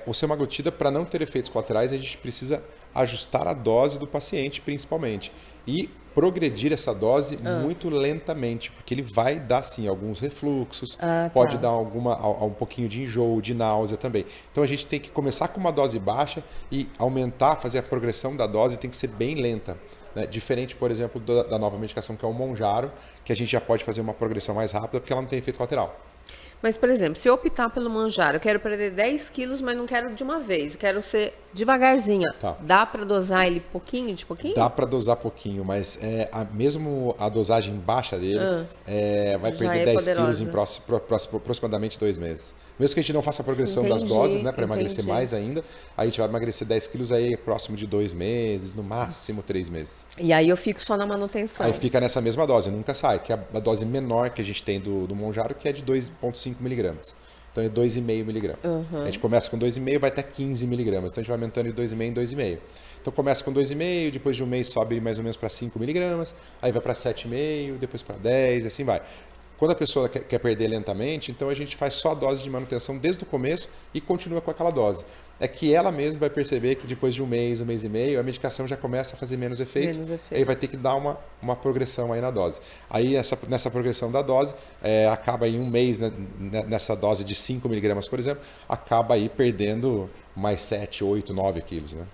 O semaglutida, para não ter efeitos colaterais, a gente precisa ajustar a dose do paciente, principalmente. E progredir essa dose muito lentamente, porque ele vai dar, sim, alguns refluxos, pode dar um pouquinho de enjoo, de náusea também. Então, a gente tem que começar com uma dose baixa e aumentar, fazer a progressão da dose tem que ser bem lenta. Né? Diferente, por exemplo, da nova medicação que é o Mounjaro, que a gente já pode fazer uma progressão mais rápida porque ela não tem efeito colateral. Mas, por exemplo, se eu optar pelo Mounjaro, eu quero perder 10 quilos, mas não quero de uma vez, eu quero ser devagarzinho. Tá. Dá para dosar ele pouquinho de pouquinho? Dá para dosar pouquinho, mas mesmo a dosagem baixa dele vai perder 10 quilos em aproximadamente 2 meses. Mesmo que a gente não faça a progressão das doses, né, para emagrecer mais ainda, a gente vai emagrecer 10 quilos aí próximo de 2 meses, no máximo 3 meses. E aí eu fico só na manutenção. Aí fica nessa mesma dose, nunca sai, que é a dose menor que a gente tem do Mounjaro, que é de 2,5 miligramas. Então é 2,5 miligramas. A gente começa com 2,5, vai até 15 miligramas. Então a gente vai aumentando de 2,5 em 2,5. Então começa com 2,5, depois de um mês sobe mais ou menos para 5 miligramas, aí vai para 7,5, depois para 10, assim vai. Quando a pessoa quer perder lentamente, então a gente faz só a dose de manutenção desde o começo e continua com aquela dose. É que ela mesma vai perceber que depois de um mês e meio, a medicação já começa a fazer menos efeito. Aí vai ter que dar uma progressão aí na dose. Aí nessa progressão da dose, acaba em um mês, né, nessa dose de 5 miligramas, por exemplo, acaba aí perdendo mais 7, 8, 9 quilos, né?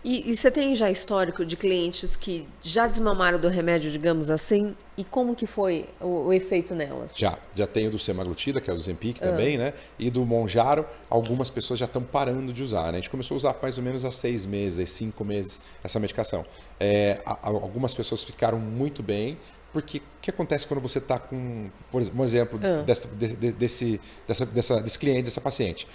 E você tem já histórico de clientes que já desmamaram do remédio, digamos assim, e como que foi o efeito nelas? Já tenho do semaglutida, que é o Ozempic também, né? E do Mounjaro, algumas pessoas já estão parando de usar, né? A gente começou a usar mais ou menos há 6 meses, 5 meses essa medicação. Algumas pessoas ficaram muito bem, porque o que acontece quando você está com, por exemplo, desse cliente, dessa paciente?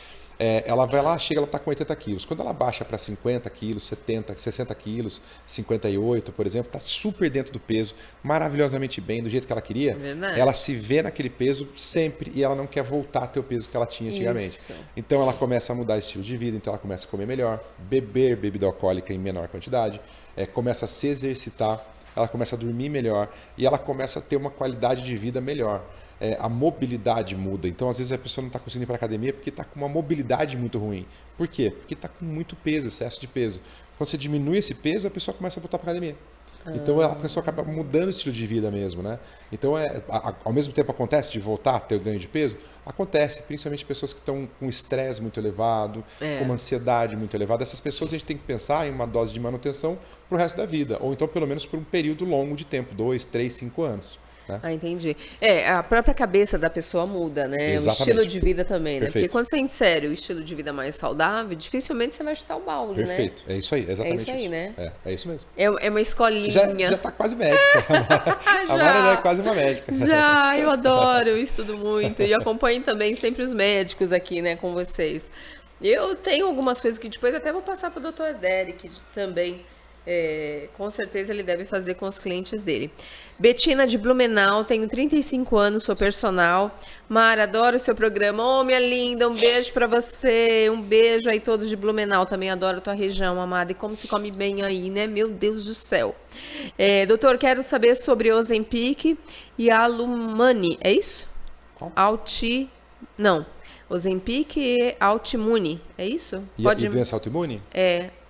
Ela vai lá, ela está com 80 quilos. Quando ela baixa para 50 quilos, 70, 60 quilos, 58, por exemplo, está super dentro do peso, maravilhosamente bem, do jeito que ela queria. Verdade. Ela se vê naquele peso sempre e ela não quer voltar a ter o peso que ela tinha antigamente. Isso. Então ela começa a mudar estilo de vida, então ela começa a comer melhor, beber bebida alcoólica em menor quantidade, começa a se exercitar, ela começa a dormir melhor e ela começa a ter uma qualidade de vida melhor. A mobilidade muda. Então, às vezes, a pessoa não está conseguindo ir para a academia porque está com uma mobilidade muito ruim. Por quê? Porque está com muito peso, excesso de peso. Quando você diminui esse peso, a pessoa começa a voltar para a academia. Então, a pessoa acaba mudando o estilo de vida mesmo, né? Então, ao mesmo tempo acontece de voltar a ter o ganho de peso? Acontece, principalmente pessoas que estão com estresse muito elevado, com uma ansiedade muito elevada. Essas pessoas a gente tem que pensar em uma dose de manutenção para o resto da vida. Ou então, pelo menos, por um período longo de tempo, 2, 3, 5 anos. Entendi. A própria cabeça da pessoa muda, né? Exatamente. O estilo de vida também, né? Perfeito. Porque quando você insere o estilo de vida mais saudável, dificilmente você vai chutar o balde, Perfeito. né? É isso aí, exatamente isso aí, né? É isso mesmo. É uma escolinha. Você já tá quase médica. A Mara já é quase uma médica. Já, eu adoro, eu estudo muito. E acompanho também sempre os médicos aqui, né, com vocês. Eu tenho algumas coisas que depois até vou passar para o Dr. Derek também. Com certeza ele deve fazer com os clientes dele. Betina de Blumenau, tenho 35 anos, sou personal. Mara, adoro o seu programa. Ô, minha linda, um beijo pra você. Um beijo aí todos de Blumenau. Também adoro tua região, amada. E como se come bem aí, né? Meu Deus do céu. Doutor, quero saber sobre Ozempic e Alumani. É isso? Qual? Não. Ozempic e Altimune, é isso? E doença autoimune?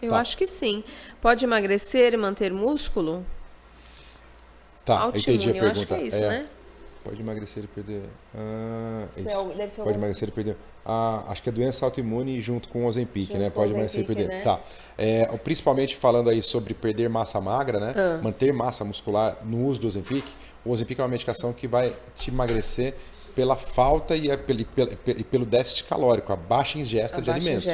Eu acho que sim. Pode emagrecer e manter músculo? Tá, Altimune, entendi a pergunta. Eu acho que é isso, né? Pode emagrecer e perder. Deve ser Pode emagrecer e perder. Acho que é doença autoimune junto com o Ozempic, né? com Pode o emagrecer e Ozempic, perder. né? Tá. Principalmente falando aí sobre perder massa magra, né? Manter massa muscular no uso do Ozempic. O Ozempic é uma medicação que vai te emagrecer pela falta e pelo déficit calórico, a baixa ingesta de alimentos.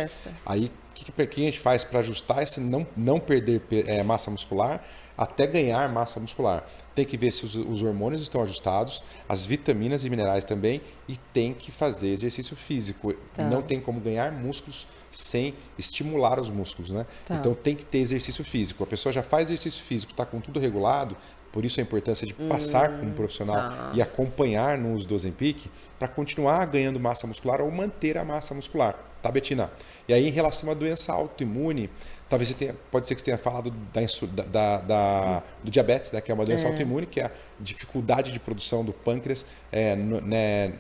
Aí, o que a gente faz para ajustar esse não perder massa muscular até ganhar massa muscular? Tem que ver se os hormônios estão ajustados, as vitaminas e minerais também, e tem que fazer exercício físico. Não tem como ganhar músculos sem estimular os músculos, né? Então tem que ter exercício físico. A pessoa já faz exercício físico, está com tudo regulado, por isso a importância de passar com um profissional e acompanhar no uso do Ozempic para continuar ganhando massa muscular ou manter a massa muscular, tá, Betina? E aí, em relação à doença autoimune, talvez pode ser que você tenha falado do diabetes, né, que é uma doença autoimune, que é a dificuldade de produção do pâncreas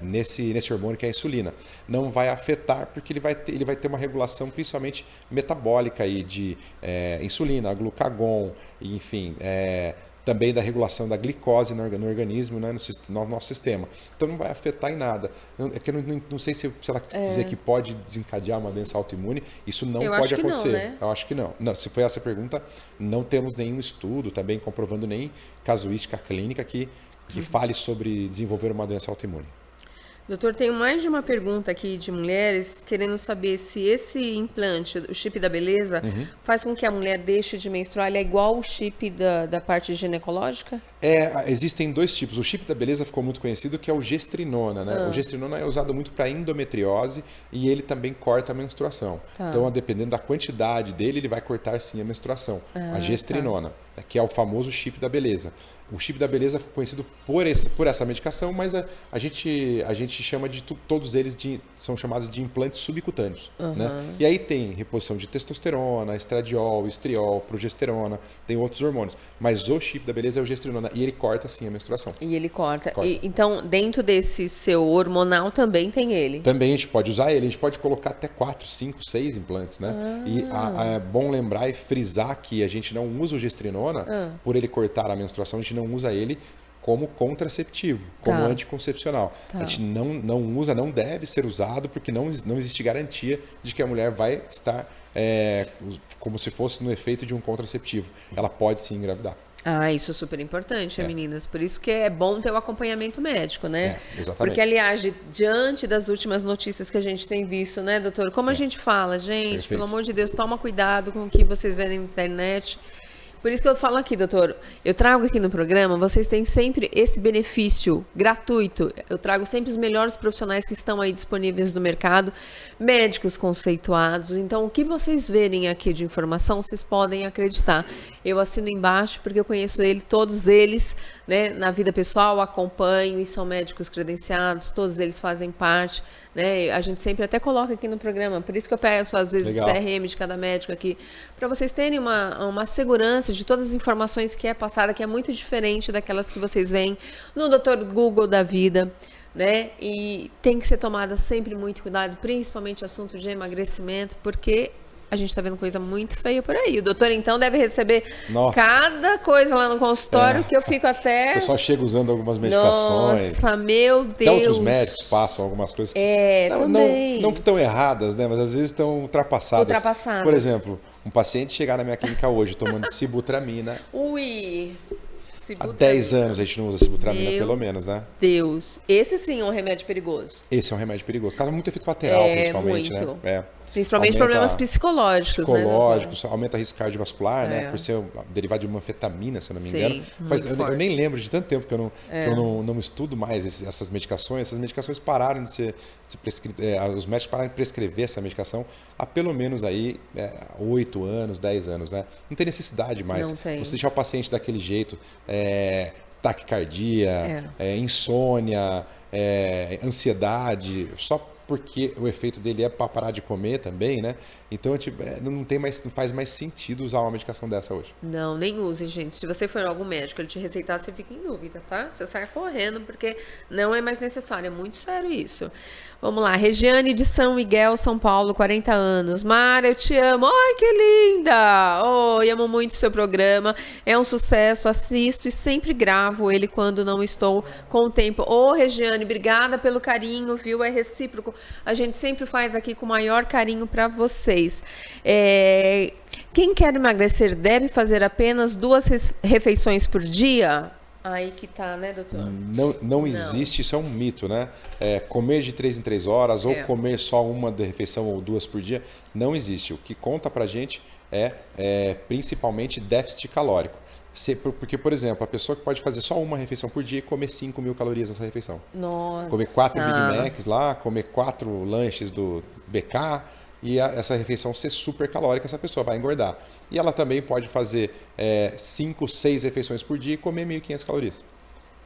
nesse hormônio que é a insulina. Não vai afetar porque ele vai ter uma regulação principalmente metabólica aí de insulina, glucagon, enfim, também da regulação da glicose no organismo, né, no nosso sistema. Então não vai afetar em nada. É que eu não sei se ela quis dizer que pode desencadear uma doença autoimune. Isso não pode acontecer. Não, né? Eu acho que não. Se foi essa pergunta, não temos nenhum estudo também comprovando nem casuística clínica que fale sobre desenvolver uma doença autoimune. Doutor, tenho mais de uma pergunta aqui de mulheres querendo saber se esse implante, o chip da beleza, faz com que a mulher deixe de menstruar. Ele é igual o chip da parte ginecológica? Existem dois tipos. O chip da beleza ficou muito conhecido, que é o gestrinona, né? O gestrinona é usado muito para endometriose e ele também corta a menstruação. Então, dependendo da quantidade dele, ele vai cortar sim a menstruação. A gestrinona, que é o famoso chip da beleza. O chip da beleza foi conhecido por essa medicação, mas a gente chama de todos eles são chamados de implantes subcutâneos. Né? E aí tem reposição de testosterona, estradiol, estriol, progesterona, tem outros hormônios. Mas o chip da beleza é o gestrinona e ele corta sim a menstruação. E ele corta. Então, dentro desse seu hormonal também tem ele? Também a gente pode usar ele, a gente pode colocar até 4, 5, 6 implantes, né? E é bom lembrar e frisar que a gente não usa o gestrinona por ele cortar a menstruação, a gente não usa ele como contraceptivo, como anticoncepcional. A gente não usa, não deve ser usado, porque não existe garantia de que a mulher vai estar como se fosse no efeito de um contraceptivo. Ela pode sim engravidar. Isso é super importante, meninas. Por isso que é bom ter o acompanhamento médico, né? Exatamente. Porque, aliás, diante das últimas notícias que a gente tem visto, né, doutor? Como a gente fala, gente, Perfeito. Pelo amor de Deus, toma cuidado com o que vocês verem na internet. Por isso que eu falo aqui, doutor, eu trago aqui no programa, vocês têm sempre esse benefício gratuito. Eu trago sempre os melhores profissionais que estão aí disponíveis no mercado, médicos conceituados. Então, o que vocês verem aqui de informação, vocês podem acreditar. Eu assino embaixo porque eu conheço todos eles, né, na vida pessoal, acompanho e são médicos credenciados, todos eles fazem parte, né? A gente sempre até coloca aqui no programa, por isso que eu peço às vezes o CRM de cada médico aqui, para vocês terem uma segurança de todas as informações que é passada, que é muito diferente daquelas que vocês veem no Dr. Google da vida, né? E tem que ser tomada sempre muito cuidado, principalmente assunto de emagrecimento, porque a gente tá vendo coisa muito feia por aí. O doutor, então, deve receber cada coisa lá no consultório que eu fico até... O pessoal chega usando algumas medicações. Nossa, meu Deus. Até outros médicos passam algumas coisas que... Não que estão erradas, né? Mas às vezes estão ultrapassadas. Por exemplo, um paciente chegar na minha clínica hoje tomando sibutramina. Há 10 anos a gente não usa sibutramina, pelo menos, né? Deus. Esse sim é um remédio perigoso. Esse é um remédio perigoso. Causa muito efeito lateral, principalmente, muito. né? Principalmente problemas psicológicos, né? Aumenta o risco cardiovascular, né? Por ser derivado de uma anfetamina, se eu não me engano. Eu nem lembro de tanto tempo que eu não estudo mais essas medicações. Essas medicações pararam de ser os médicos pararam de prescrever essa medicação há pelo menos aí 8 anos, 10 anos, né? Não tem necessidade mais. Você deixar o paciente daquele jeito, taquicardia, insônia, ansiedade, só porque o efeito dele é para parar de comer também, né? Então, não faz mais sentido usar uma medicação dessa hoje. Não, nem use, gente. Se você for em algum médico, ele te receitar, você fica em dúvida, tá? Você sai correndo, porque não é mais necessário. É muito sério isso. Vamos lá. Regiane de São Miguel, São Paulo, 40 anos. Mara, eu te amo. Ai, que linda! Eu amo muito o seu programa. É um sucesso. Assisto e sempre gravo ele quando não estou com o tempo. Regiane, obrigada pelo carinho, viu? É recíproco. A gente sempre faz aqui com o maior carinho para vocês. Quem quer emagrecer deve fazer apenas 2 refeições por dia? Aí que tá, né, doutor? Não existe, isso é um mito, né? Comer de 3 em 3 horas ou comer só uma refeição ou 2 por dia, não existe. O que conta pra gente é principalmente déficit calórico. Porque, por exemplo, a pessoa que pode fazer só uma refeição por dia e comer 5.000 calorias nessa refeição. Nossa! Comer 4 Big Macs lá, comer 4 lanches do BK e essa refeição ser super calórica, essa pessoa vai engordar. E ela também pode fazer 5, 6 refeições por dia e comer 1.500 calorias.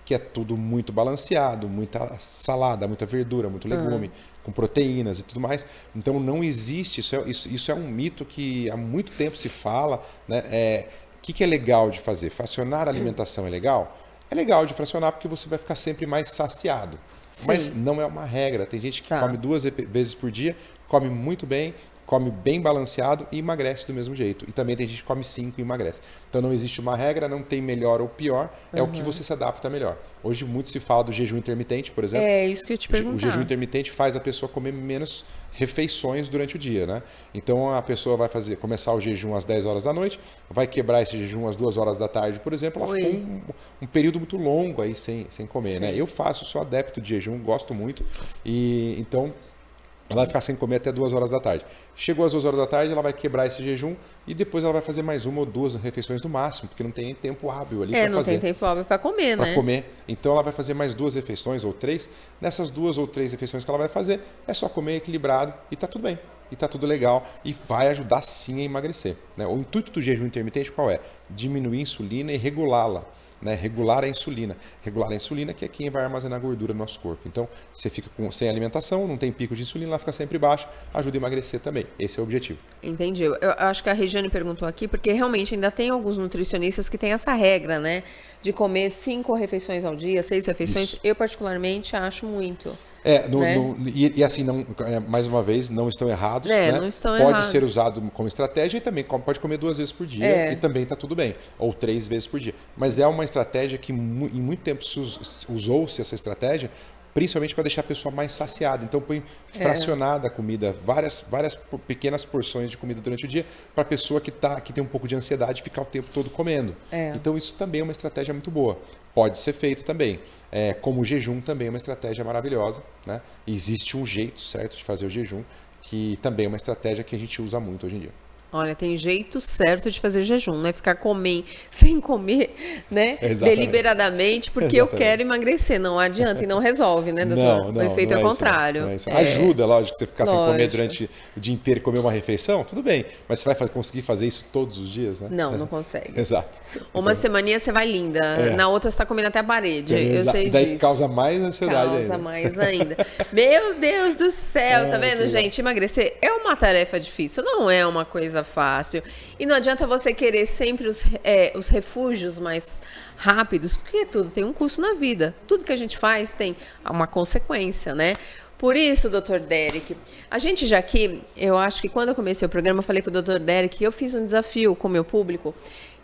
Que é tudo muito balanceado, muita salada, muita verdura, muito legume, com proteínas e tudo mais. Então não existe, isso é um mito que há muito tempo se fala, né? O que é legal de fazer? Fracionar a alimentação é legal? É legal de fracionar porque você vai ficar sempre mais saciado. Sim. Mas não é uma regra. Tem gente que come 2 vezes por dia, come muito bem, come bem balanceado e emagrece do mesmo jeito. E também tem gente que come 5 e emagrece. Então não existe uma regra, não tem melhor ou pior, é o que você se adapta melhor. Hoje muito se fala do jejum intermitente, por exemplo. É isso que eu te perguntar. O jejum intermitente faz a pessoa comer menos refeições durante o dia, né? Então a pessoa vai começar o jejum às 10 horas da noite, vai quebrar esse jejum às 2 horas da tarde, por exemplo, ela ficou um período muito longo aí sem comer, né? Eu sou adepto de jejum, gosto muito, e então ela vai ficar sem comer até 2 horas da tarde. Chegou às 2 horas da tarde, ela vai quebrar esse jejum e depois ela vai fazer mais 1 ou 2 refeições no máximo, porque não tem tempo hábil ali para fazer. Não tem tempo hábil para comer, né? Para comer. Então ela vai fazer mais 2 refeições ou 3. Nessas 2 ou 3 refeições que ela vai fazer, é só comer equilibrado e tá tudo bem. E tá tudo legal e vai ajudar sim a emagrecer, né? O intuito do jejum intermitente qual é? Diminuir a insulina e regulá-la. Né, regular a insulina. Regular a insulina, que é quem vai armazenar gordura no nosso corpo. Então, você fica sem alimentação, não tem pico de insulina, ela fica sempre baixa, ajuda a emagrecer também. Esse é o objetivo. Entendi. Eu acho que a Regiane perguntou aqui, porque realmente ainda tem alguns nutricionistas que têm essa regra, né? De comer 5 refeições ao dia, 6 refeições. Isso. Eu, particularmente, acho muito. E assim, mais uma vez, não estão errados. Não estão pode errados. ser usado como estratégia e também pode comer 2 vezes por dia e também está tudo bem. Ou 3 vezes por dia. Mas é uma estratégia que em muito tempo usou-se essa estratégia, principalmente para deixar a pessoa mais saciada. Então põe fracionada a comida, várias pequenas porções de comida durante o dia, para a pessoa que tem um pouco de ansiedade ficar o tempo todo comendo. Então isso também é uma estratégia muito boa. Pode ser feito também. Como o jejum também é uma estratégia maravilhosa, né? Existe um jeito certo de fazer o jejum, que também é uma estratégia que a gente usa muito hoje em dia. Olha, tem jeito certo de fazer jejum, né? Ficar sem comer, né? Deliberadamente, porque eu quero emagrecer. Não adianta e não resolve, né, doutor? O efeito é o contrário. Ajuda, lógico, você ficar sem comer durante o dia inteiro e comer uma refeição, tudo bem. Mas você vai conseguir fazer isso todos os dias, né? Não consegue. Exato. Uma semaninha você vai linda, na outra você está comendo até a parede. Eu sei disso. Daí causa mais ansiedade ainda. Causa mais ainda. Meu Deus do céu, tá vendo, gente? Emagrecer é uma tarefa difícil, não é uma coisa fácil. E não adianta você querer sempre os refúgios mais rápidos, porque tudo tem um custo na vida. Tudo que a gente faz tem uma consequência, né? Por isso, Dr. Derek, a gente já aqui, eu acho que quando eu comecei o programa, eu falei com o Dr. Derek que eu fiz um desafio com o meu público,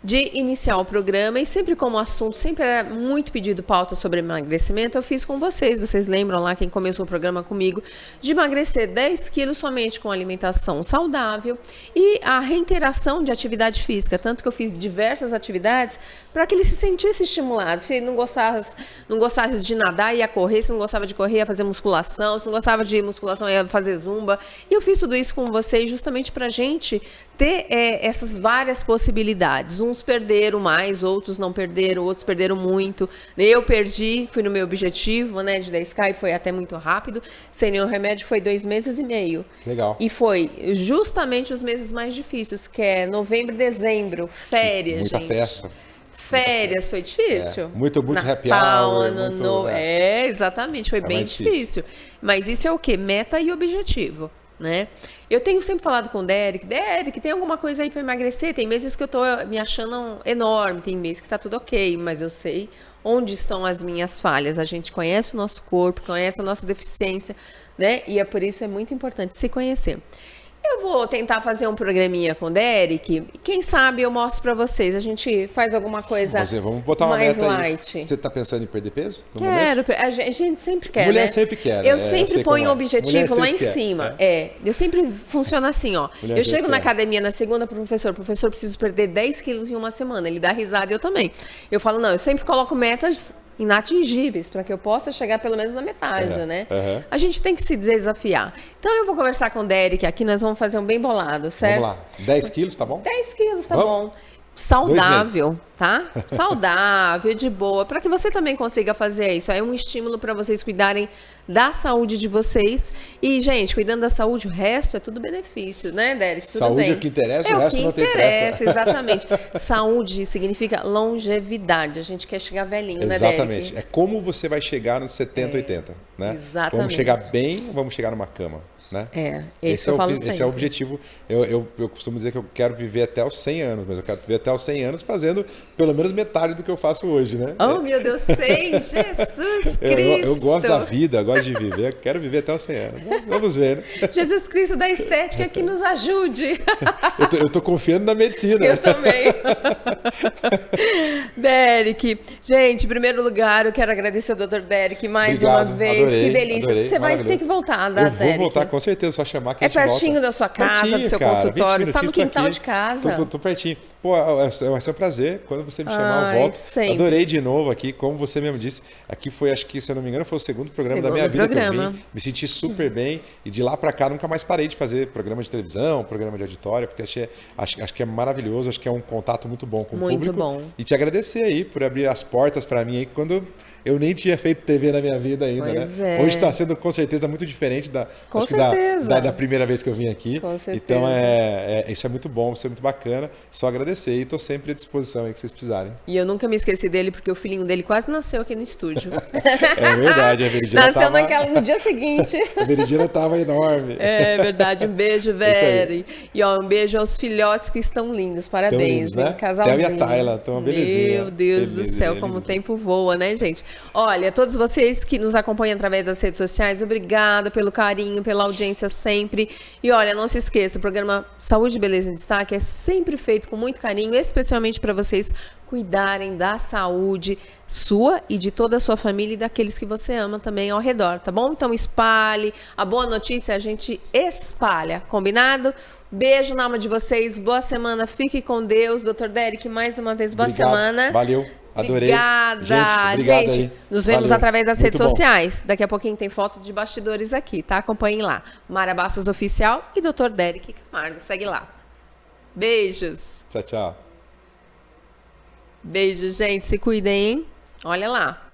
de iniciar o programa e sempre como o assunto sempre era muito pedido pauta sobre emagrecimento, eu fiz com vocês. Vocês lembram lá, quem começou o programa comigo, de emagrecer 10 quilos somente com alimentação saudável e a reiteração de atividade física. Tanto que eu fiz diversas atividades para que ele se sentisse estimulado. Se não gostasse de nadar, ia correr. Se não gostava de correr, ia fazer musculação. Se não gostava de musculação, ia fazer zumba. E eu fiz tudo isso com vocês justamente para a gente ter essas várias possibilidades. Uns perderam mais, outros não perderam, outros perderam muito. Eu perdi, fui no meu objetivo, né, de 10K e foi até muito rápido. Sem nenhum remédio foi 2 meses e meio. Legal. E foi justamente os meses mais difíceis, que é novembro e dezembro, férias, Muita gente. festa. Férias foi difícil. Muito happy Natal, hour. ano Muito, novo. Exatamente, foi bem mais difícil. Mas isso é o quê? Meta e objetivo, né? Eu tenho sempre falado com o Derek, tem alguma coisa aí para emagrecer? Tem meses que eu tô me achando enorme, tem meses que tá tudo ok, mas eu sei onde estão as minhas falhas. A gente conhece o nosso corpo, conhece a nossa deficiência, né? E é por isso é muito importante se conhecer. Eu vou tentar fazer um programinha com o Derek. Quem sabe eu mostro pra vocês. A gente faz alguma coisa Vamos botar uma mais meta light. aí. Você tá pensando em perder peso? No Quero, momento? a gente sempre quer, Mulher né? sempre quer, Eu né? sempre sei ponho um como é. objetivo Mulher lá em sempre quer, cima. Eu sempre funciono assim, ó. Mulher Eu sempre chego na quer. academia na segunda pro professor, preciso perder 10 quilos em uma semana. Ele dá risada e eu também. Eu falo, não, eu sempre coloco metas inatingíveis para que eu possa chegar pelo menos na metade, né? A gente tem que se desafiar. Então eu vou conversar com o Derek aqui, nós vamos fazer um bem bolado, certo? Vamos lá. 10 quilos, tá bom? 10 quilos, tá Vamos? bom. Saudável, tá? Saudável, de boa, para que você também consiga fazer isso. É um estímulo para vocês cuidarem da saúde de vocês. E, gente, cuidando da saúde, o resto é tudo benefício, né, Derek? Tudo Saúde bem. é o que interessa, É o resto não tem pressa. exatamente. Saúde significa longevidade. A gente quer chegar velhinho, né, Derek? Exatamente. É como você vai chegar nos 70, 80, né? Exatamente. Vamos chegar bem ou vamos chegar numa cama, né? Esse eu falo Esse é sempre. o objetivo. Eu costumo dizer que eu quero viver até os 100 anos, mas eu quero viver até os 100 anos fazendo pelo menos metade do que eu faço hoje, né? Oh, meu Deus, 100, Jesus Cristo! Eu gosto da vida, eu gosto de viver, eu quero viver até os 100 anos. Vamos ver, né? Jesus Cristo da estética que nos ajude. Eu tô confiando na medicina. Eu também. Derek, gente, em primeiro lugar, eu quero agradecer ao Dr. Derek mais Obrigado, uma vez. adorei, que delícia. adorei, Você vai maravilhoso. ter que voltar, Eu vou Derek. voltar com certeza, só chamar que a É gente pertinho volta. da sua casa, do seu cara, consultório, 20 tá no minutinhos, tô quintal aqui. de casa. Tô pertinho. Pô, vai ser um prazer. Quando você me chamar, Ai, eu volto. sempre. Adorei de novo aqui, como você mesmo disse. Aqui foi, acho que, se eu não me engano, foi o segundo programa da minha Segundo vida que eu programa. vim. Me senti super bem. E de lá pra cá, nunca mais parei de fazer programa de televisão, programa de auditório, porque acho que é maravilhoso, acho que é um contato muito bom com o Muito público. bom. E te agradecer aí por abrir as portas pra mim aí, quando eu nem tinha feito TV na minha vida ainda, Pois né? é. Hoje está sendo com certeza muito diferente Com acho que certeza. da primeira vez que eu vim aqui. Com certeza. Então isso é muito bom, isso é muito bacana. Só agradecer e estou sempre à disposição aí que vocês precisarem. E eu nunca me esqueci dele, porque o filhinho dele quase nasceu aqui no estúdio. É verdade, a Veridiana Nasceu tava... no dia seguinte. A Veridiana tava enorme. É verdade, um beijo, Veri. E ó, um beijo aos filhotes que estão lindos, parabéns, lindos, né? hein? Casalzinho. Theo e a Tayla, estão uma belezinha. Meu Deus do Beleza, céu, beleza. como o tempo voa, né, gente? Olha, todos vocês que nos acompanham através das redes sociais, obrigada pelo carinho, pela audiência sempre. E olha, não se esqueça, o programa Saúde e Beleza em Destaque é sempre feito com muito carinho, especialmente para vocês cuidarem da saúde sua e de toda a sua família e daqueles que você ama também ao redor, tá bom? Então espalhe, a boa notícia a gente espalha, combinado? Beijo na alma de vocês, boa semana, fique com Deus. Dr. Derek, mais uma vez, boa Obrigado, semana. Valeu, adorei. Obrigada, obrigado gente. aí. Nos vemos Valeu. através das Muito redes bom. sociais. Daqui a pouquinho tem foto de bastidores aqui, tá? Acompanhem lá. Mara Bastos Oficial e Dr. Derek Camargo. Segue lá. Beijos. Tchau, tchau. Beijos, gente. Se cuidem, hein? Olha lá.